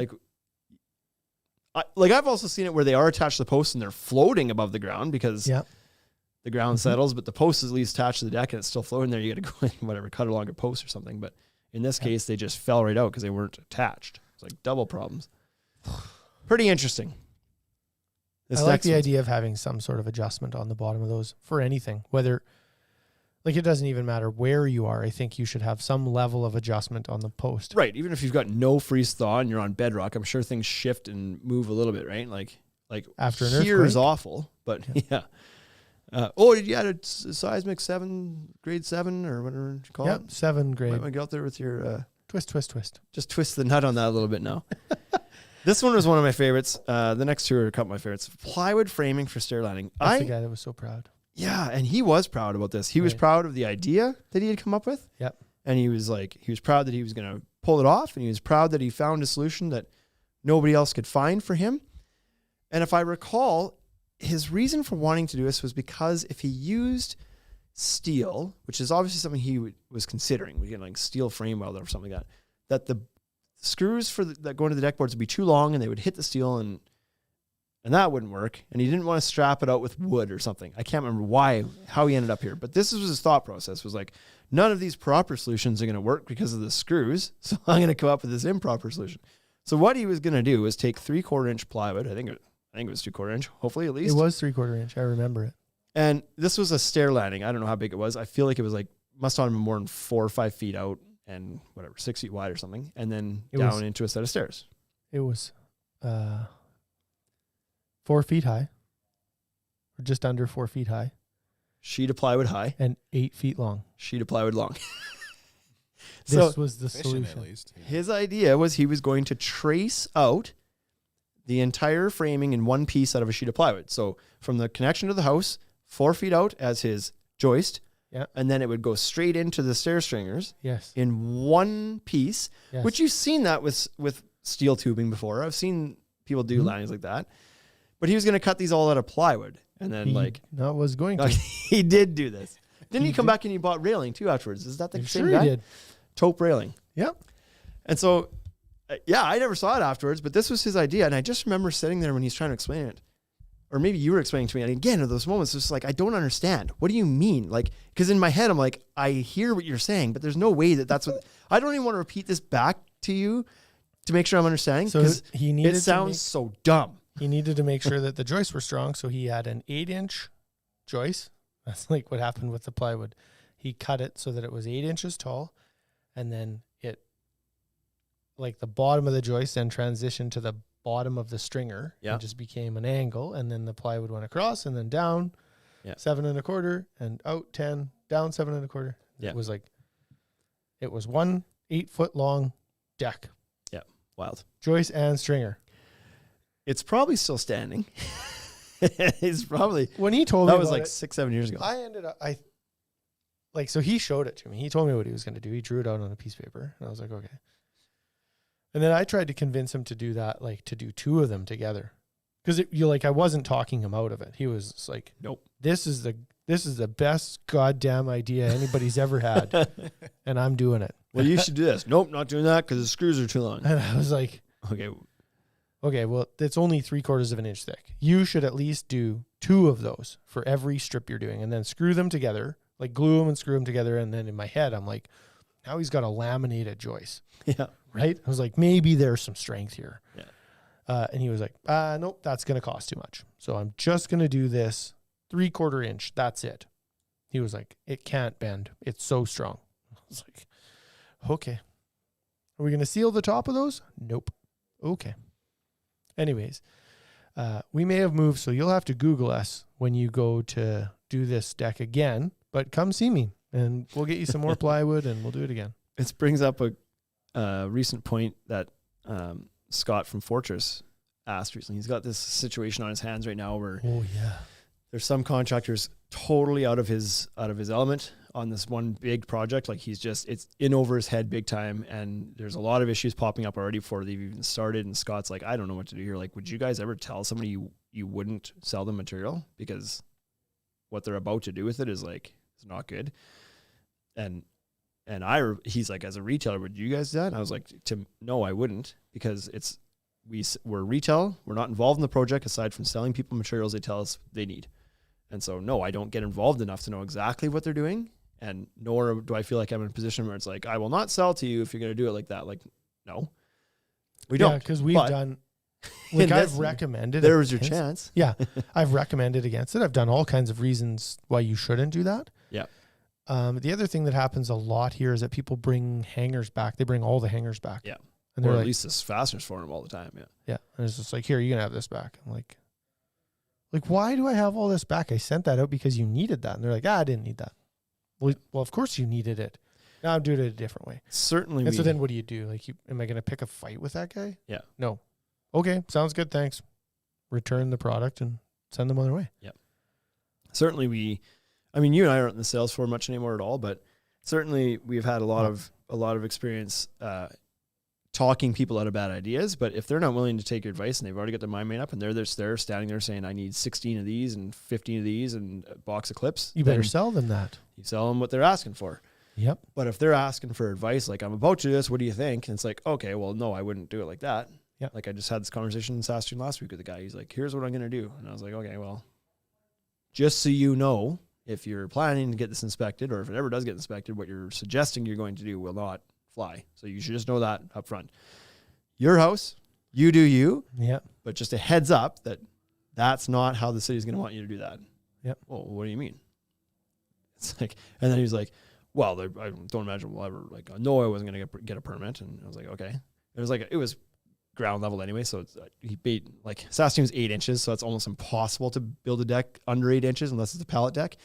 I've also seen it where they are attached to the posts and they're floating above the ground because the ground settles, but the post is at least attached to the deck and it's still floating there. You got to go in, whatever, cut along a post or something. But in this case, they just fell right out because they weren't attached. It's like double problems. Pretty interesting. I like the idea of having some sort of adjustment on the bottom of those for anything, whether, like, it doesn't even matter where you are. I think you should have some level of adjustment on the post. Right. Even if you've got no freeze thaw and you're on bedrock, I'm sure things shift and move a little bit, right? Like after an here earthquake. is awful, but yeah. Did you add a seismic 7, grade 7 or whatever you call it? 7 grade. Might get out there with your twist. Just twist the nut on that a little bit now. This one was one of my favorites. The next 2 are a couple of my favorites. Plywood framing for stair landing. That's the guy that was so proud. Yeah, and he was proud about this. He was proud of the idea that he had come up with. Yep. And he was proud that he was going to pull it off, and he was proud that he found a solution that nobody else could find for him. And if I recall, his reason for wanting to do this was because if he used steel, which is obviously something he was considering, we get like steel frame welder or something like that the screws that go into the deck boards would be too long and they would hit the steel and that wouldn't work. And he didn't want to strap it out with wood or something. I can't remember how he ended up here, but this was his thought process, was like, none of these proper solutions are going to work because of the screws. So I'm going to come up with this improper solution. So what he was going to do was take 3/4 inch plywood. I think it was 2/4 inch, hopefully at least. It was 3/4 inch. I remember it. And this was a stair landing. I don't know how big it was. I feel like it was must not have been more than 4 or 5 feet out. and whatever, 6 feet wide or something, and then It down was- into a set of stairs. It was 4 feet high, or just under 4 feet high, Sheet of plywood high, and 8 feet long. sheet of plywood long. This So was the Efficient, solution. at least. his idea was he was going to trace out the entire framing in one piece out of a sheet of plywood. So from the connection to the house, 4 feet out as his joist, Yeah. and then it would go straight into the stair stringers Yes. in one piece, Yes. which you've seen that with steel tubing before. I've seen people do Mhm. landings like that. But he was going to cut these all out of plywood. And then was going to. he did do this. Didn't He he come did. back and he bought railing too afterwards? Is that the I'm same sure guy? he did. Taupe railing. Yep. And so, yeah, I never saw it afterwards, but this was his idea. And I just remember sitting there when he's trying to explain it. Or maybe you were explaining to me. And again, at those moments, it's just like, I don't understand. What do you mean? Like, because in my head, I'm like, I hear what you're saying, but there's no way that's what, I don't even want to repeat this back to you to make sure I'm understanding. So Because he needed it sounds so dumb. He needed to make sure that the joists were strong, so he had an 8-inch joist. That's like what happened with the plywood. He cut it so that it was 8 inches tall, and then it, like the bottom of the joist, then transitioned to the bottom of the stringer. Yeah. And just became an angle, and then the plywood went across and then down, Yeah. 7 1/4, and out 10, down 7 1/4. Yeah. It was one 8-foot long deck, Wild. joist and stringer. It's probably still standing. It's probably, When he told me that was about like it, 6-7 years ago. so he showed it to me. He told me what he was going to do. He drew it out on a piece of paper, and I was like, okay. And then I tried to convince him to do that, like to do 2 of them together, because I wasn't talking him out of it. He was just like, Nope. this is the best goddamn idea anybody's ever had, and I'm doing it. Well, you should do this. Nope, not doing that because the screws are too long. And I was like, Okay. well, it's only 3/4 of an inch thick. You should at least do 2 of those for every strip you're doing, and then screw them together, like glue them and screw them together. And then in my head, I'm like, now he's got a laminated joist, Yeah. right? I was like, maybe there's some strength here. Yeah. And he was like, nope, that's going to cost too much. So I'm just going to do this 3/4 inch. That's it. He was like, it can't bend. It's so strong. I was like, okay. Are we going to seal the top of those? Nope. Okay. Anyways, we may have moved, so you'll have to Google us when you go to do this deck again, but come see me and we'll get you some more plywood and we'll do it again. It brings up a recent point that Scott from Fortress asked recently. He's got this situation on his hands right now where Oh yeah. there's some contractors totally out of his element on this one big project. Like it's in over his head big time. And there's a lot of issues popping up already before they've even started. And Scott's like, I don't know what to do here. Like, would you guys ever tell somebody you wouldn't sell them material because what they're about to do with it is like, it's not good. And he's like, as a retailer, would you guys do that? And I was like, no, I wouldn't, because we're retail. We're not involved in the project aside from selling people materials they tell us they need. And so, no, I don't get involved enough to know exactly what they're doing. And nor do I feel like I'm in a position where it's like, I will not sell to you if you're going to do it like that. Like, no, we don't. Because we've But done, in like this- I've recommended. there was your against- chance. Yeah. I've recommended against it. I've done all kinds of reasons why you shouldn't do that. Yeah. The other thing that happens a lot here is that people bring hangers back. They bring all the hangers back. Yeah. And Or they're at like, least this fasteners for them all the time. Yeah. yeah. And it's just like, here, you can have this back. I'm like, why do I have all this back? I sent that out because you needed that. And they're like, I didn't need that. Well, of course you needed it. Now I'm doing it a different way. Certainly. And so then what do you do? Like, am I going to pick a fight with that guy? Yeah. No. Okay. Sounds good. Thanks. Return the product and send them on their way. certainly you and I aren't in the sales floor much anymore at all, but certainly we've had a lot of experience talking people out of bad ideas. But if they're not willing to take your advice and they've already got their mind made up and they're standing there saying, I need 16 of these and 15 of these and a box of clips, You better then sell them that. you sell them what they're asking for. Yep. But if they're asking for advice, like, I'm about to do this, what do you think? And it's like, okay, well, no, I wouldn't do it like that. Yeah. Like, I just had this conversation last week with the guy. He's like, here's what I'm going to do. And I was like, okay, well, just so you know, if you're planning to get this inspected, or if it ever does get inspected, what you're suggesting you're going to do will not fly. So you should just know that up front. Your house, you do you, Yep. but just a heads up that that's not how the city's going to want you to do that. Yep. Well, what do you mean? It's like, and then he was like, well, I don't imagine we'll ever like, no, I wasn't going to get a permit. And I was like, okay. It was ground level anyway. So it's, like Saskatoon's 8 inches. So it's almost impossible to build a deck under 8 inches unless it's a pallet deck.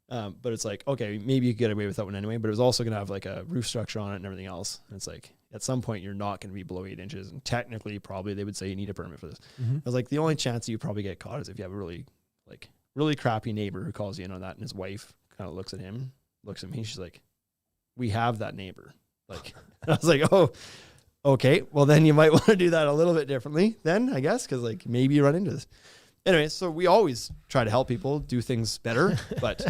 But it's like, okay, maybe you could get away with that one anyway, but it was also going to have like a roof structure on it and everything else. And it's like, at some point you're not going to be below 8 inches. And technically probably they would say you need a permit for this. I was like, the only chance you probably get caught is if you have a really crappy neighbor who calls you in on that. And his wife kind of looks at him, looks at me. She's like, we have that neighbor. Like, I was like, oh, okay. Well, then you might want to do that a little bit differently then, I guess. Cause like maybe you run into this. Anyway, so we always try to help people do things better, but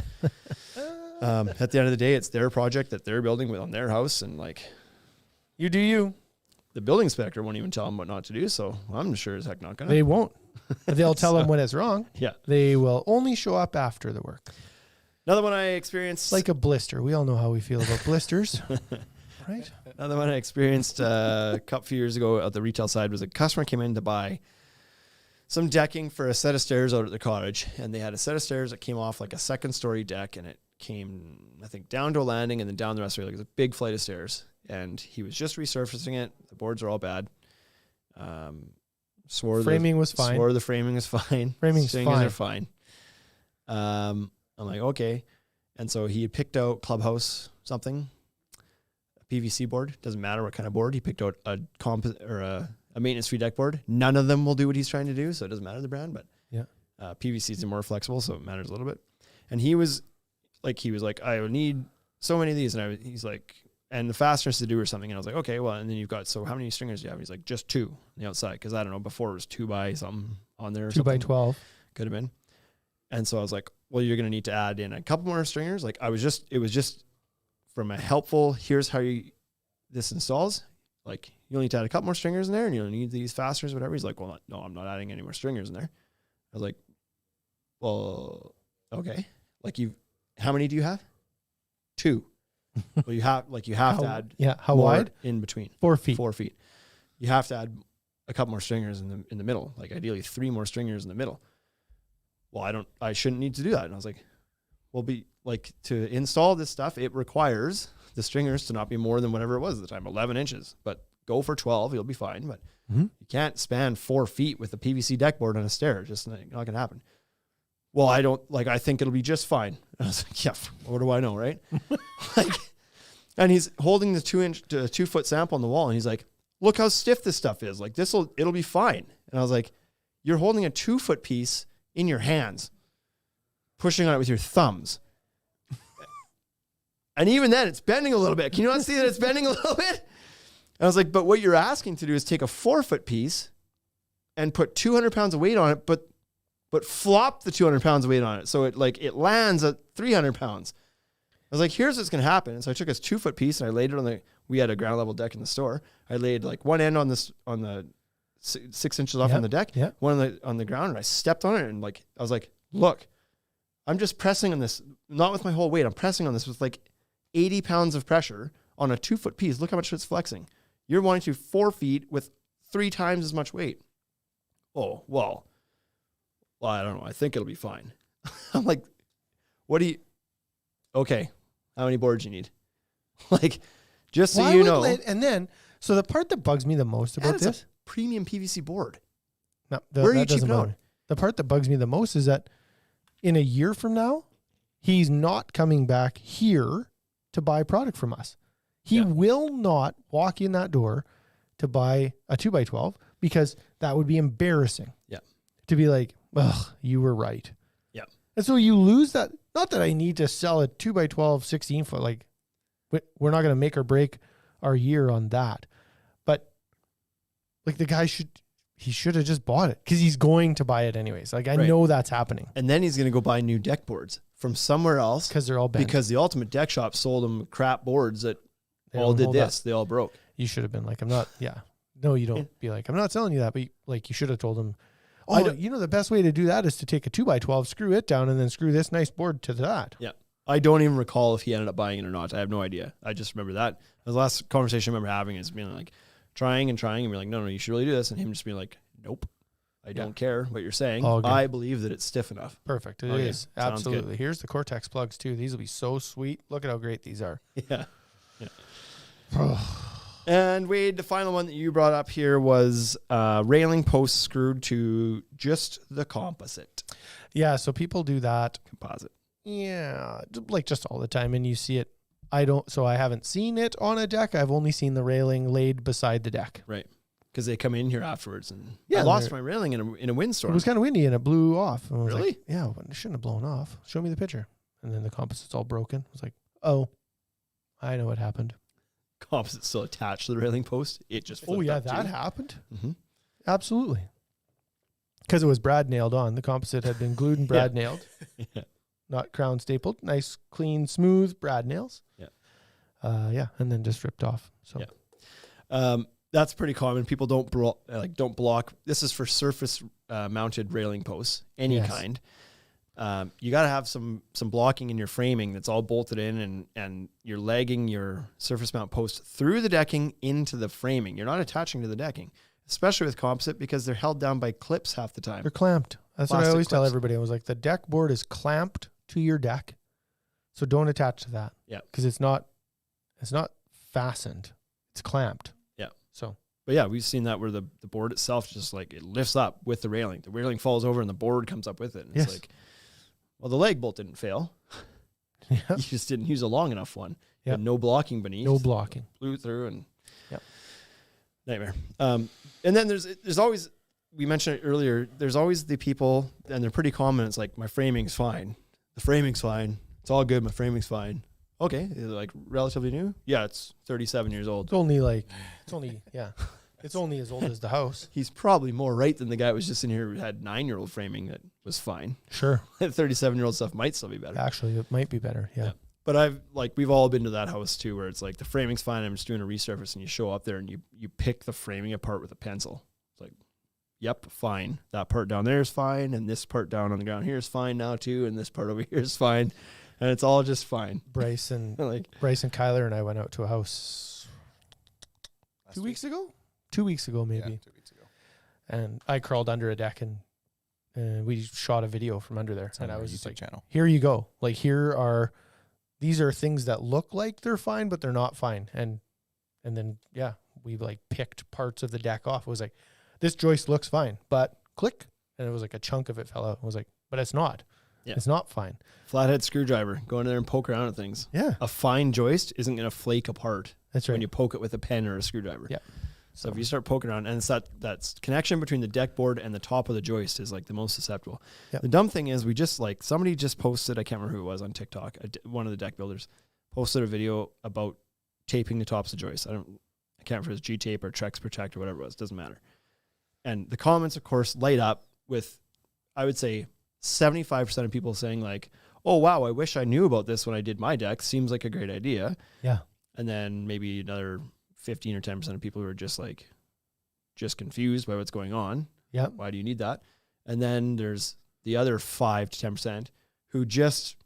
at the end of the day, it's their project that they're building on their house, and like, You do you. the building inspector won't even tell them what not to do. So I'm sure as heck not gonna. They won't. They'll tell them when it's wrong. Yeah. They will only show up after the work. Another one I experienced, It's like a blister. We all know how we feel about blisters, right? another one I experienced a couple few years ago at the retail side was a customer came in to buy some decking for a set of stairs out at the cottage, and they had a set of stairs that came off like a 2nd-story deck, and it came, I think, down to a landing and then down the rest of it. Like it was a big flight of stairs, and he was just resurfacing it. The boards are all bad. Framing was fine. Swore the framing is fine. Framing's Stringers fine. are fine. I'm like, okay. And so he had picked out Clubhouse something, a PVC board. Doesn't matter what kind of board. He picked out a composite or a maintenance-free deck board. None of them will do what he's trying to do, so it doesn't matter the brand. But Yeah. PVC is more flexible, so it matters a little bit. And he was like, I would need so many of these, and he's like, and the fasteners to do or something. And I was like, okay, well, and then you've got, so how many stringers do you have? He's like, just 2 on the outside, because I don't know, before it was 2 by something on there. Or 2 by something. 12. Could have been. And so I was like, well, you're going to need to add in a couple more stringers. Like it was just from a helpful, here's how this installs. Like you'll need to add a couple more stringers in there, and you'll need these fasteners, whatever. He's like, well, no, I'm not adding any more stringers in there. I was like, well, okay. Like how many do you have? 2. Well, you have to add how more wide? in between. 4 feet. 4 feet. You have to add a couple more stringers in the middle. Like ideally 3 more stringers in the middle. Well, I shouldn't need to do that. And I was like, well, to install this stuff, it requires the stringers to not be more than whatever it was at the time, 11 inches, but go for 12. You'll be fine. But you can't span 4 feet with a PVC deck board on a stair. Just not going to happen. Well, I think it'll be just fine. I was like, yeah, what do I know? Right. And he's holding the 2 foot sample on the wall. And he's like, look how stiff this stuff is. Like it'll be fine. And I was like, you're holding a 2 foot piece in your hands, pushing on it with your thumbs. And even then it's bending a little bit. Can you not see that it's bending a little bit? And I was like, but what you're asking to do is take a 4 foot piece and put 200 pounds of weight on it, but flop the 200 pounds of weight on it. So it lands at 300 pounds. I was like, here's what's going to happen. And so I took this 2 foot piece and I laid it we had a ground level deck in the store. I laid like one end on the 6 inches off on the deck, one on the ground, and I stepped on it, and I was like, look, I'm just pressing on this, not with my whole weight. I'm pressing on this with like 80 pounds of pressure on a 2 foot piece. Look how much it's flexing. You're wanting to 4 feet with 3 times as much weight. Oh, well, I don't know. I think it'll be fine. I'm like, okay, how many boards you need? Like, just so you know. And then, so the part that bugs me the most about this, premium PVC board. no, Where are you that doesn't cheaping out? bother. The part that bugs me the most is that in a year from now, he's not coming back here to buy product from us. He will not walk in that door to buy a 2 by 12 because that would be embarrassing. Yeah. To be like, ugh, you were right. Yeah. And so you lose that. Not that I need to sell a 2 by 12, 16 foot. Like, we're not going to make or break our year on that. But like the guy he should have just bought it because he's going to buy it anyways. Like I know that's happening. And then he's going to go buy new deck boards from somewhere else because they're all bent. Because the Ultimate Deck Shop sold him crap boards that They all don't did hold this. up. They all broke. You should have been like, I'm not. Yeah. No, you don't be like, I'm not selling you that. But you should have told him, the best way to do that is to take a 2 by 12, screw it down, and then screw this nice board to that. Yeah. I don't even recall if he ended up buying it or not. I have no idea. I just remember that. The last conversation I remember having is being like trying and being like, no, you should really do this. And him just being like, nope, I don't care what you're saying. All good. I believe that it's stiff enough. Perfect. It Okay, is. sounds good. Absolutely. Here's the Cortex plugs too. These will be so sweet. Look at how great these are. Yeah. And Wade, the final one that you brought up here was railing posts screwed to just the composite. Yeah, so people do that. Composite. Yeah, like just all the time, and you see it. I haven't seen it on a deck. I've only seen the railing laid beside the deck. Right. Because they come in here afterwards and Yeah, I lost my railing in a windstorm. It was kind of windy and it blew off. And I was Really? like, yeah, but it shouldn't have blown off. Show me the picture. And then the composite's all broken. I was like, oh, I know what happened. Composite still attached to the railing post. It just Oh flipped yeah, up that too. happened. Mm-hmm. Absolutely. Because it was brad nailed on. The composite had been glued and brad nailed, Yeah. not crown stapled. Nice, clean, smooth brad nails. Yeah. And then just ripped off. So Yeah. That's pretty common. People don't block. This is for surface mounted railing posts, any Yes. kind. You got to have some blocking in your framing that's all bolted in, and you're legging your surface mount post through the decking into the framing. You're not attaching to the decking, especially with composite, because they're held down by clips half the time. they're clamped. That's what I Plastic always tell clips. everybody. I was like, the deck board is clamped to your deck, so don't attach to that. Yeah. Because it's not fastened. It's clamped. Yeah. So But yeah, we've seen that where the board itself just like it lifts up with the railing. The railing falls over and the board comes up with it. And Yes. it's like, well, the leg bolt didn't fail. yeah, You just didn't use a long enough one. Yep. And no blocking beneath. no blocking. Blew through and Yep. nightmare. And then there's always, we mentioned it earlier, there's always the people, and they're pretty common. It's like, my framing's fine. The framing's fine. It's all good. My framing's fine. Okay. Is it like relatively new? Yeah, it's 37 years old. It's only as old as the house. He's probably more right than the guy that was just in here who had 9-year-old framing that was fine. Sure. 37-year-old stuff might still be better. Actually, it might be better. Yeah. Yeah. But we've all been to that house too, where it's like the framing's fine. I'm just doing a resurface, and you show up there and you pick the framing apart with a pencil. It's like, yep, fine. That part down there is fine, and this part down on the ground here is fine now too, and this part over here is fine, and it's all just fine. Bryce and Like, Kyler and I went out to a house Last 2 week? weeks ago. 2 weeks ago, maybe. Yeah, 2 weeks ago. And I crawled under a deck and we shot a video from under there. It's on And I our was just YouTube like, channel. here you go. Like, these are things that look like they're fine, but they're not fine. And then, yeah, we like picked parts of the deck off. It was like, this joist looks fine, but click. And it was like a chunk of it fell out. I was like, but it's not. Yeah. It's not fine. flathead screwdriver, go in there and poke around at things. Yeah, A fine joist isn't going to flake apart that's right. when you poke it with a pen or a screwdriver. Yeah. So if you start poking around, and it's that connection between the deck board and the top of the joist is like the most susceptible. Yep. The dumb thing is somebody just posted, I can't remember who it was on TikTok, one of the deck builders posted a video about taping the tops of joists. I can't remember if it was G-tape or Trex Protect or whatever it was, doesn't matter. And the comments, of course, light up with, I would say, 75% of people saying like, oh, wow, I wish I knew about this when I did my deck. Seems like a great idea. Yeah. And then maybe another 15 or 10% of people who are just confused by what's going on. Yep. Why do you need that? And then there's the other 5 to 10% who just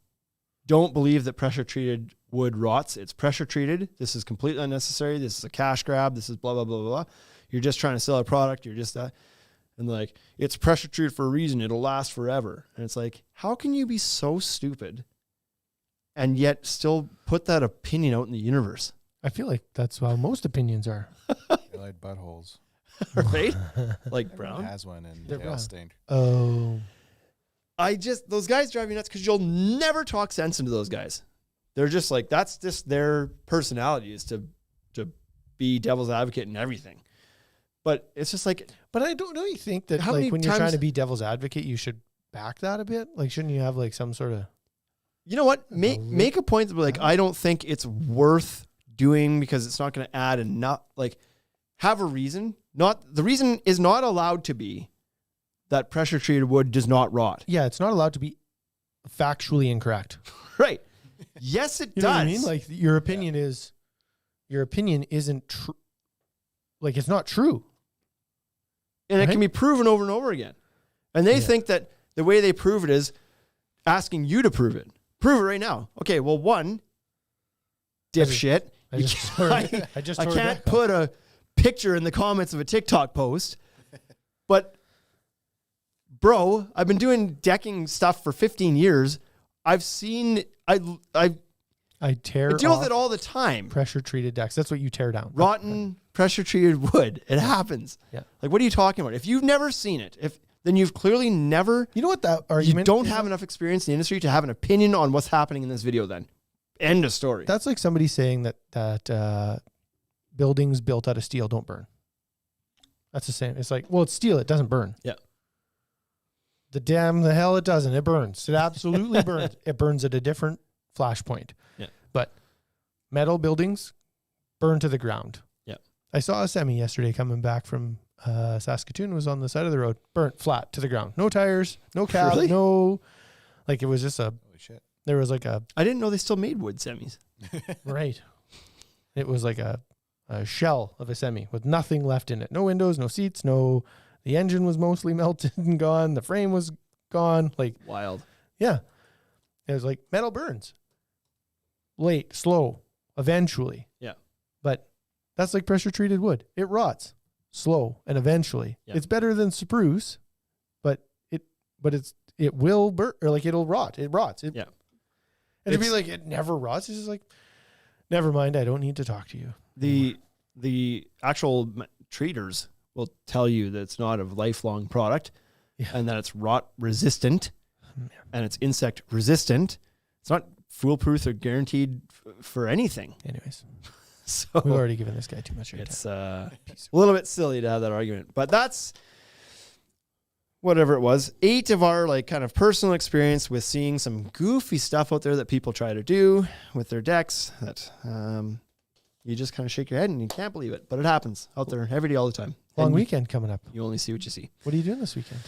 don't believe that pressure treated wood rots. It's pressure treated. This is completely unnecessary. This is a cash grab. This is blah, blah, blah, blah, blah. You're just trying to sell a product. You're just that. And like, it's pressure treated for a reason. It'll last forever. And it's like, how can you be so stupid and yet still put that opinion out in the universe? I feel like that's how most opinions are. Daylight buttholes. Right? Like Everyone brown. has one and They're they all brown. stink. Oh, Those guys drive me nuts because you'll never talk sense into those guys. They're just like, that's just their personality is to be devil's advocate in everything. But it's just like, but don't you think that How like many when you're trying times- to be devil's advocate, you should back that a bit? Like, shouldn't you have like some sort of you know what? Make a point that like, I don't think it's worth doing because it's not going to add enough. Like, have a reason. The reason is not allowed to be that pressure treated wood does not rot. yeah, it's not allowed to be factually incorrect. Right. Yes, it You does. know what I mean? Like your opinion isn't true. Like it's not true. and it Right? can be proven over and over again. And they Yeah. think that the way they prove it is asking you to prove it. Prove it right now. Okay, well, one, dipshit. I You just can't- I tore can't it back. put a picture in the comments of a TikTok post, but bro, I've been doing decking stuff for 15 years. I've seen, I tear deal with off it all the time. pressure treated decks. That's what you tear down. Rotten pressure treated wood. It happens. Yeah. Like, what are you talking about? If you've never seen it, then you've clearly never, You know what that you argument don't is? have enough experience in the industry to have an opinion on what's happening in this video then. End of story. That's like somebody saying that buildings built out of steel don't burn. That's the same. It's like, well, it's steel. It doesn't burn. Yeah. The hell it doesn't. It burns. It absolutely burns. It burns at a different flashpoint. Yeah. But metal buildings burn to the ground. Yeah. I saw a semi yesterday coming back from Saskatoon. It was on the side of the road, burnt flat to the ground. No tires, no cab, Really? no. Like it was just Holy shit. there was like a, I didn't know they still made wood semis. right. It was like a shell of a semi with nothing left in it. No windows, no seats, the engine was mostly melted and gone. The frame was gone. Like, Wild. yeah. It was like metal burns. Late, slow, eventually. Yeah. But that's like pressure treated wood. It rots slow and eventually. Yeah. It's better than spruce, but it will burn, or like it'll rot. It rots. Yeah. And it'd be It's- like, it never rots. It's just like, never mind. I don't need to talk to you. The actual treaters will tell you that it's not a lifelong product, Yeah. and that it's rot resistant and it's insect resistant. It's not foolproof or guaranteed for anything. Anyways, So we've already given this guy too much airtime. it's a little bit silly to have that argument, but that's whatever it was. 8 of our like kind of personal experience with seeing some goofy stuff out there that people try to do with their decks that you just kind of shake your head and you can't believe it, but it happens out there every day, all the time. Long And weekend coming up. You only see what you see. What are you doing this weekend?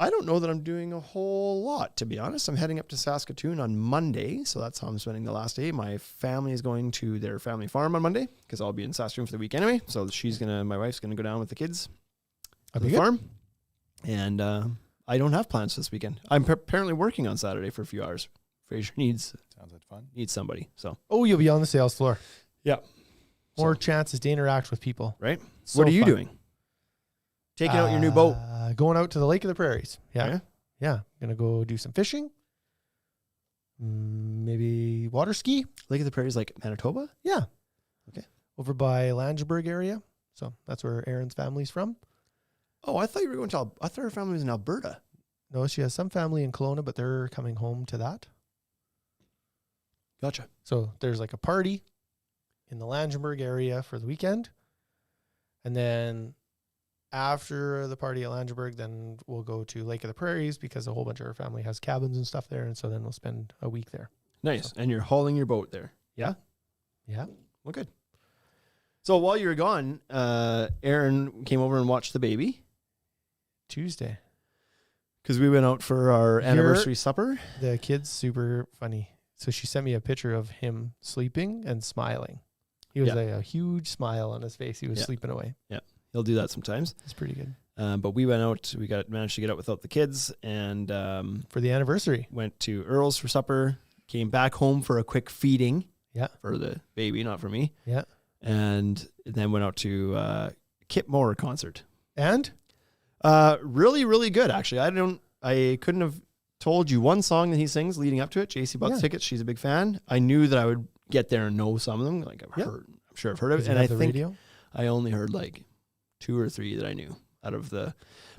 I don't know that I'm doing a whole lot, to be honest. I'm heading up to Saskatoon on Monday, so that's how I'm spending the last day. My family is going to their family farm on Monday because I'll be in Saskatoon for the week anyway. So my wife's gonna go down with the kids to the farm, and I don't have plans this weekend. I'm apparently working on Saturday for a few hours. Fraser needs Sounds like fun. somebody, so Oh, you'll be on the sales floor. yeah, More chances to interact with people. right. So What are you fun. doing? Taking out your new boat. Going out to the Lake of the Prairies. Yeah. Yeah? Yeah. Gonna go do some fishing. Maybe water ski. Lake of the Prairies, like Manitoba. Yeah. Okay. Over by Langeberg area. So that's where Erin's family's from. Oh, I thought you were going to. I thought her family was in Alberta. No, she has some family in Kelowna, but they're coming home to that. Gotcha. So there's like a party in the Langeberg area for the weekend. And then after the party at Langeberg, then we'll go to Lake of the Prairies because a whole bunch of our family has cabins and stuff there. And so then we'll spend a week there. Nice. So- And you're hauling your boat there. Yeah. Yeah. Well, good. So while you were gone, Erin came over and watched the baby Tuesday. because we went out for our anniversary supper. The kid's super funny. So she sent me a picture of him sleeping and smiling. He was Yeah. like a huge smile on his face. He was Yeah. sleeping away. He'll do that sometimes. It's pretty good. But we went out. We managed to get out without the kids and For the anniversary. went to Earl's for supper. Came back home for a quick feeding. Yeah. For the baby, not for me. Yeah. And then went out to Kip Moore concert. And Really, really good, actually. I couldn't have told you one song that he sings leading up to it. JC bought the Yeah. tickets. She's a big fan. I knew that I would get there and know some of them. Like I'm sure I've heard of does it. he And have I the think radio? I only heard like 2 or 3 that I knew out of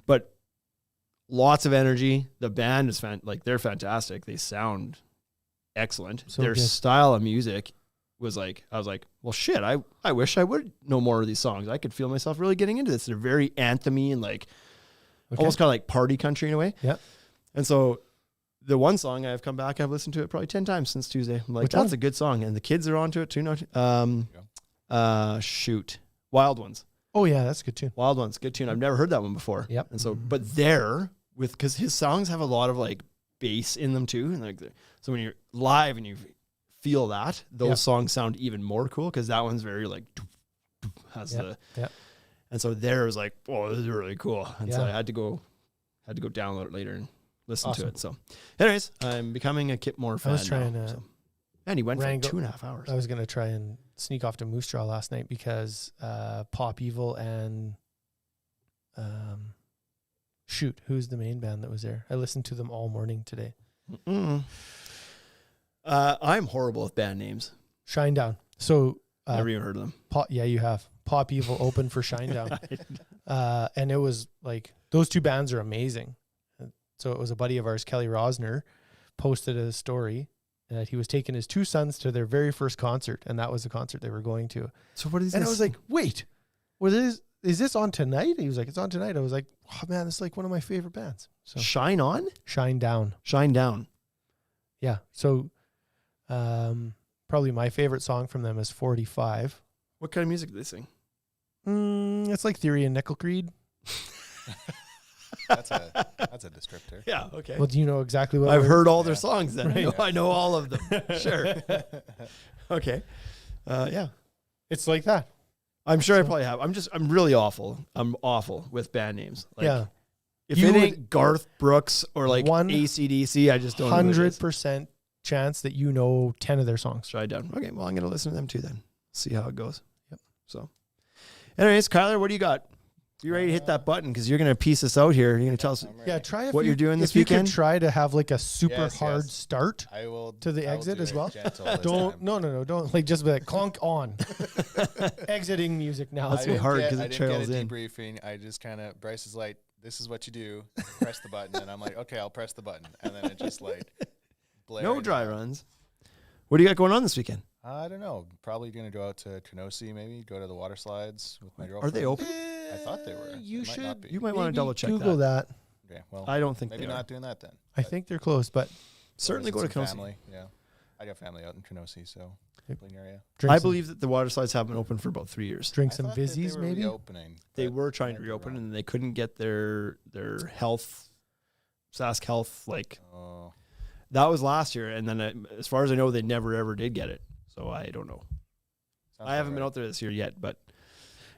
but lots of energy. The band is they're fantastic. They sound excellent. So Their good. style of music was like, I was like, well, shit, I wish I would know more of these songs. I could feel myself really getting into this. They're very anthem-y and like almost kind of like party country in a way. Yep. And so the one song I've come back, I've listened to it probably 10 times since Tuesday. I'm like, Which that's one? a good song. And the kids are onto it too. Shoot. Wild Ones. Oh, yeah, that's good too. Wild Ones. Good tune. I've never heard that one before. Yep. And so, but because his songs have a lot of like bass in them too. And like, so when you're live and you feel that, those Yep. songs sound even more cool because that one's very like, Yep. and so there was like, oh, this is really cool. And so Yeah. I had to go download it later and listen Awesome. to it. So anyways, I'm becoming a Kip Moore fan. I was trying now, to so. And he went for wrangle- 2.5 hours. I was going to try and sneak off to Moose Jaw last night because Pop Evil and shoot, who's the main band that was there? I listened to them all morning today. I'm horrible with band names. Shinedown. So Never even heard of them. yeah, you have. Pop Evil opened for Shinedown. And it was like, those two bands are amazing. So it was a buddy of ours, Kelly Rosner, posted a story that he was taking his two sons to their very first concert, and that was the concert they were going to. So what is And this? I was like, wait, is this on tonight? He was like, it's on tonight. I was like, oh man, it's like one of my favorite bands. So Shine On? Shinedown. Shine Down. Yeah. So probably my favorite song from them is 45. What kind of music do they sing? It's like Theory and Nickel Creed. That's a descriptor. Yeah, okay. Well, do you know exactly what I've we're- heard all their songs then. Right. I know all of them. Sure. Okay. Yeah. It's like that. I'm sure I probably have. I'm really awful. I'm awful with band names. Like, Yeah. If You it would- ain't Garth Brooks or like One AC/DC, I just don't know. 100% chance that you know 10 of their songs. Try down. Okay, well, I'm going to listen to them too then. See how it goes. Yep. So, anyways, Kyler, what do you got? You ready to hit that button? Because you're going to piece us out here. You're going to tell us. I'm ready. Yeah, try What you're doing this if you weekend? could try to have like a super Yes, hard yes. start. I will To the I will exit do as it well? gentle this Don't time. no, don't like just be like clunk on. Exiting music now. That's I be didn't hard get- 'cause it I didn't trails get a in. debriefing. I just kind of, Bryce is like, this is what you do. Press the button. And I'm like, okay, I'll press the button. And then it just like blared. No dry runs. What do you got going on this weekend? I don't know. Probably going to go out to Kenosee, maybe go to the water slides with my Are girlfriend. they open? I thought they were. You They might not should. be. You might want to maybe double check Google that. that. Okay, well, I don't think maybe they are. not doing that then. I But think they're close, but Certainly go to visit some Kenosee. family. Yeah, I got family out in Kenosee, so Plain area. drink I some, believe that the water slides have been open for about 3 years. drink I some thought that they Vizzies were maybe. reopening. They but were I trying to might be reopen wrong. and they couldn't get their health, Sask Health, like Oh, that was last year. And then as far as I know, they never ever did get it. So I don't know. sounds I haven't about been right. out there this year yet, but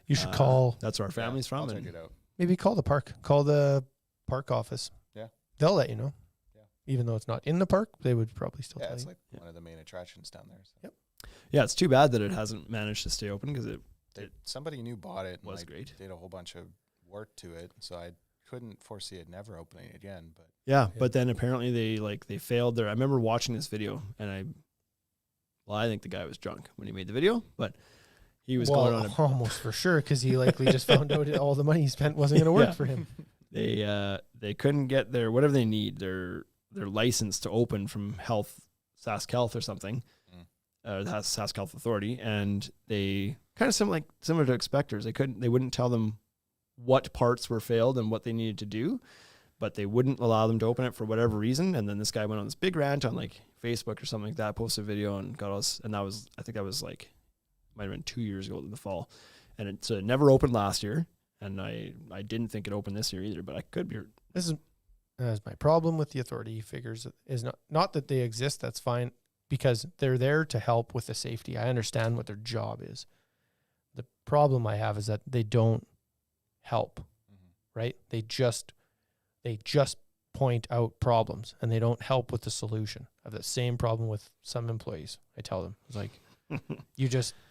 You should call. That's where our family's I'll from. check And it out. Maybe call the park. Call the park office. Yeah. They'll let you know. Yeah. Even though it's not in the park, they would probably still Yeah, tell it's you. like one of the main attractions down there. So. yeah, it's too bad that it hasn't managed to stay open because it Somebody new bought it. And was like, great. Did a whole bunch of work to it, so I couldn't foresee it never opening again. But Yeah, Yeah. but then apparently they failed there. I remember watching this video and I think the guy was drunk when he made the video, but he was going on almost for sure because he likely just found out all the money he spent wasn't going to work Yeah. for him. they couldn't get their whatever they need, their license to open from Sask Health or something. The Sask Health Authority, and they kind of similar to Expectors. They wouldn't tell them what parts were failed and what they needed to do, but they wouldn't allow them to open it for whatever reason. And then this guy went on this big rant on like Facebook or something like that, posted a video and got us. And I think that was like might have been 2 years ago in the fall, and it never opened last year. And I didn't think it opened this year either, but I could be. This is my problem with the authority figures is not that they exist. That's fine because they're there to help with the safety. I understand what their job is. The problem I have is that they don't help, right? They just point out problems and they don't help with the solution. I have that same problem with some employees. I tell them it's like,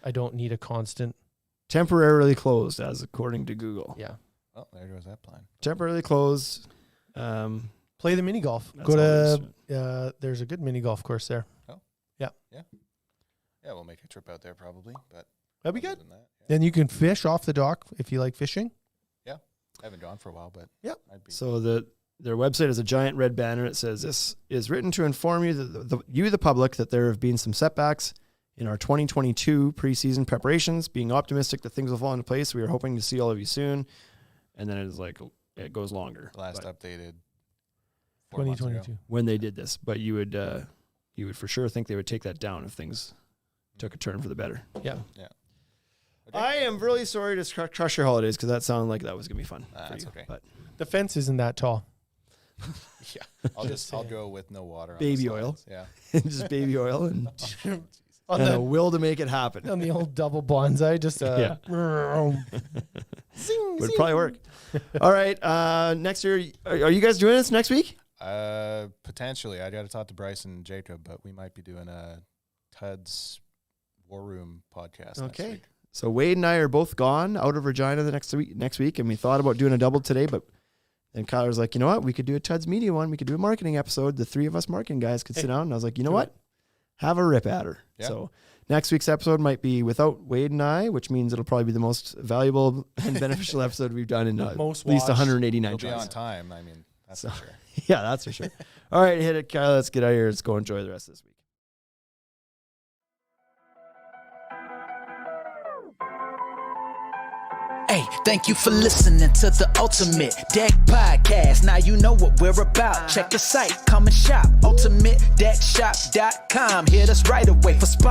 I don't need a constant. Temporarily closed, as according to Google. Yeah. oh, there goes that plan. Temporarily closed. Play the mini golf. That's Go all to, there there's a good mini golf course there. Yeah, we'll make a trip out there probably. But That'd be other good. than that, yeah. Then you can fish off the dock if you like fishing. I haven't gone for a while, but Yep. I'd be. So their website is a giant red banner. It says, "This is written to inform you, the public, that there have been some setbacks in our 2022 preseason preparations. Being optimistic that things will fall into place, we are hoping to see all of you soon." And then it goes longer. last But updated 4 months ago. 2022. when they did this, but you would for sure think they would take that down if things took a turn for the better. Yeah. Okay. I am really sorry to crush your holidays because that sounded like that was gonna be fun. for That's you, okay. But The fence isn't that tall. Yeah, I'll go with no water. On Baby the oil. slides. Yeah. just baby oil and, On and a the, will to make it happen. on the old double bonsai, just Yeah. zing, Would zing. probably work. All right. Next year, are you guys doing this next week? Potentially, I got to talk to Bryce and Jacob, but we might be doing a Tud's War Room podcast. Okay. Next week. So Wade and I are both gone out of Regina the next week, and we thought about doing a double today, but And Kyler was like, you know what? We could do a Tuds Media one. We could do a marketing episode. The three of us marketing guys could sit down. And I was like, you know what? Have a rip at her. Yeah. So next week's episode might be without Wade and I, which means it'll probably be the most valuable and beneficial episode we've done in at Most least watched. 189 It'll be tries. on time. I mean, that's for sure. Yeah, that's for sure. All right, hit it, Kyler. Let's get out of here. Let's go enjoy the rest of this week. Hey, thank you for listening to the Ultimate Deck Podcast. Now you know what we're about. Check the site, come and shop. UltimateDeckShop.com. Hit us right away for sponsors.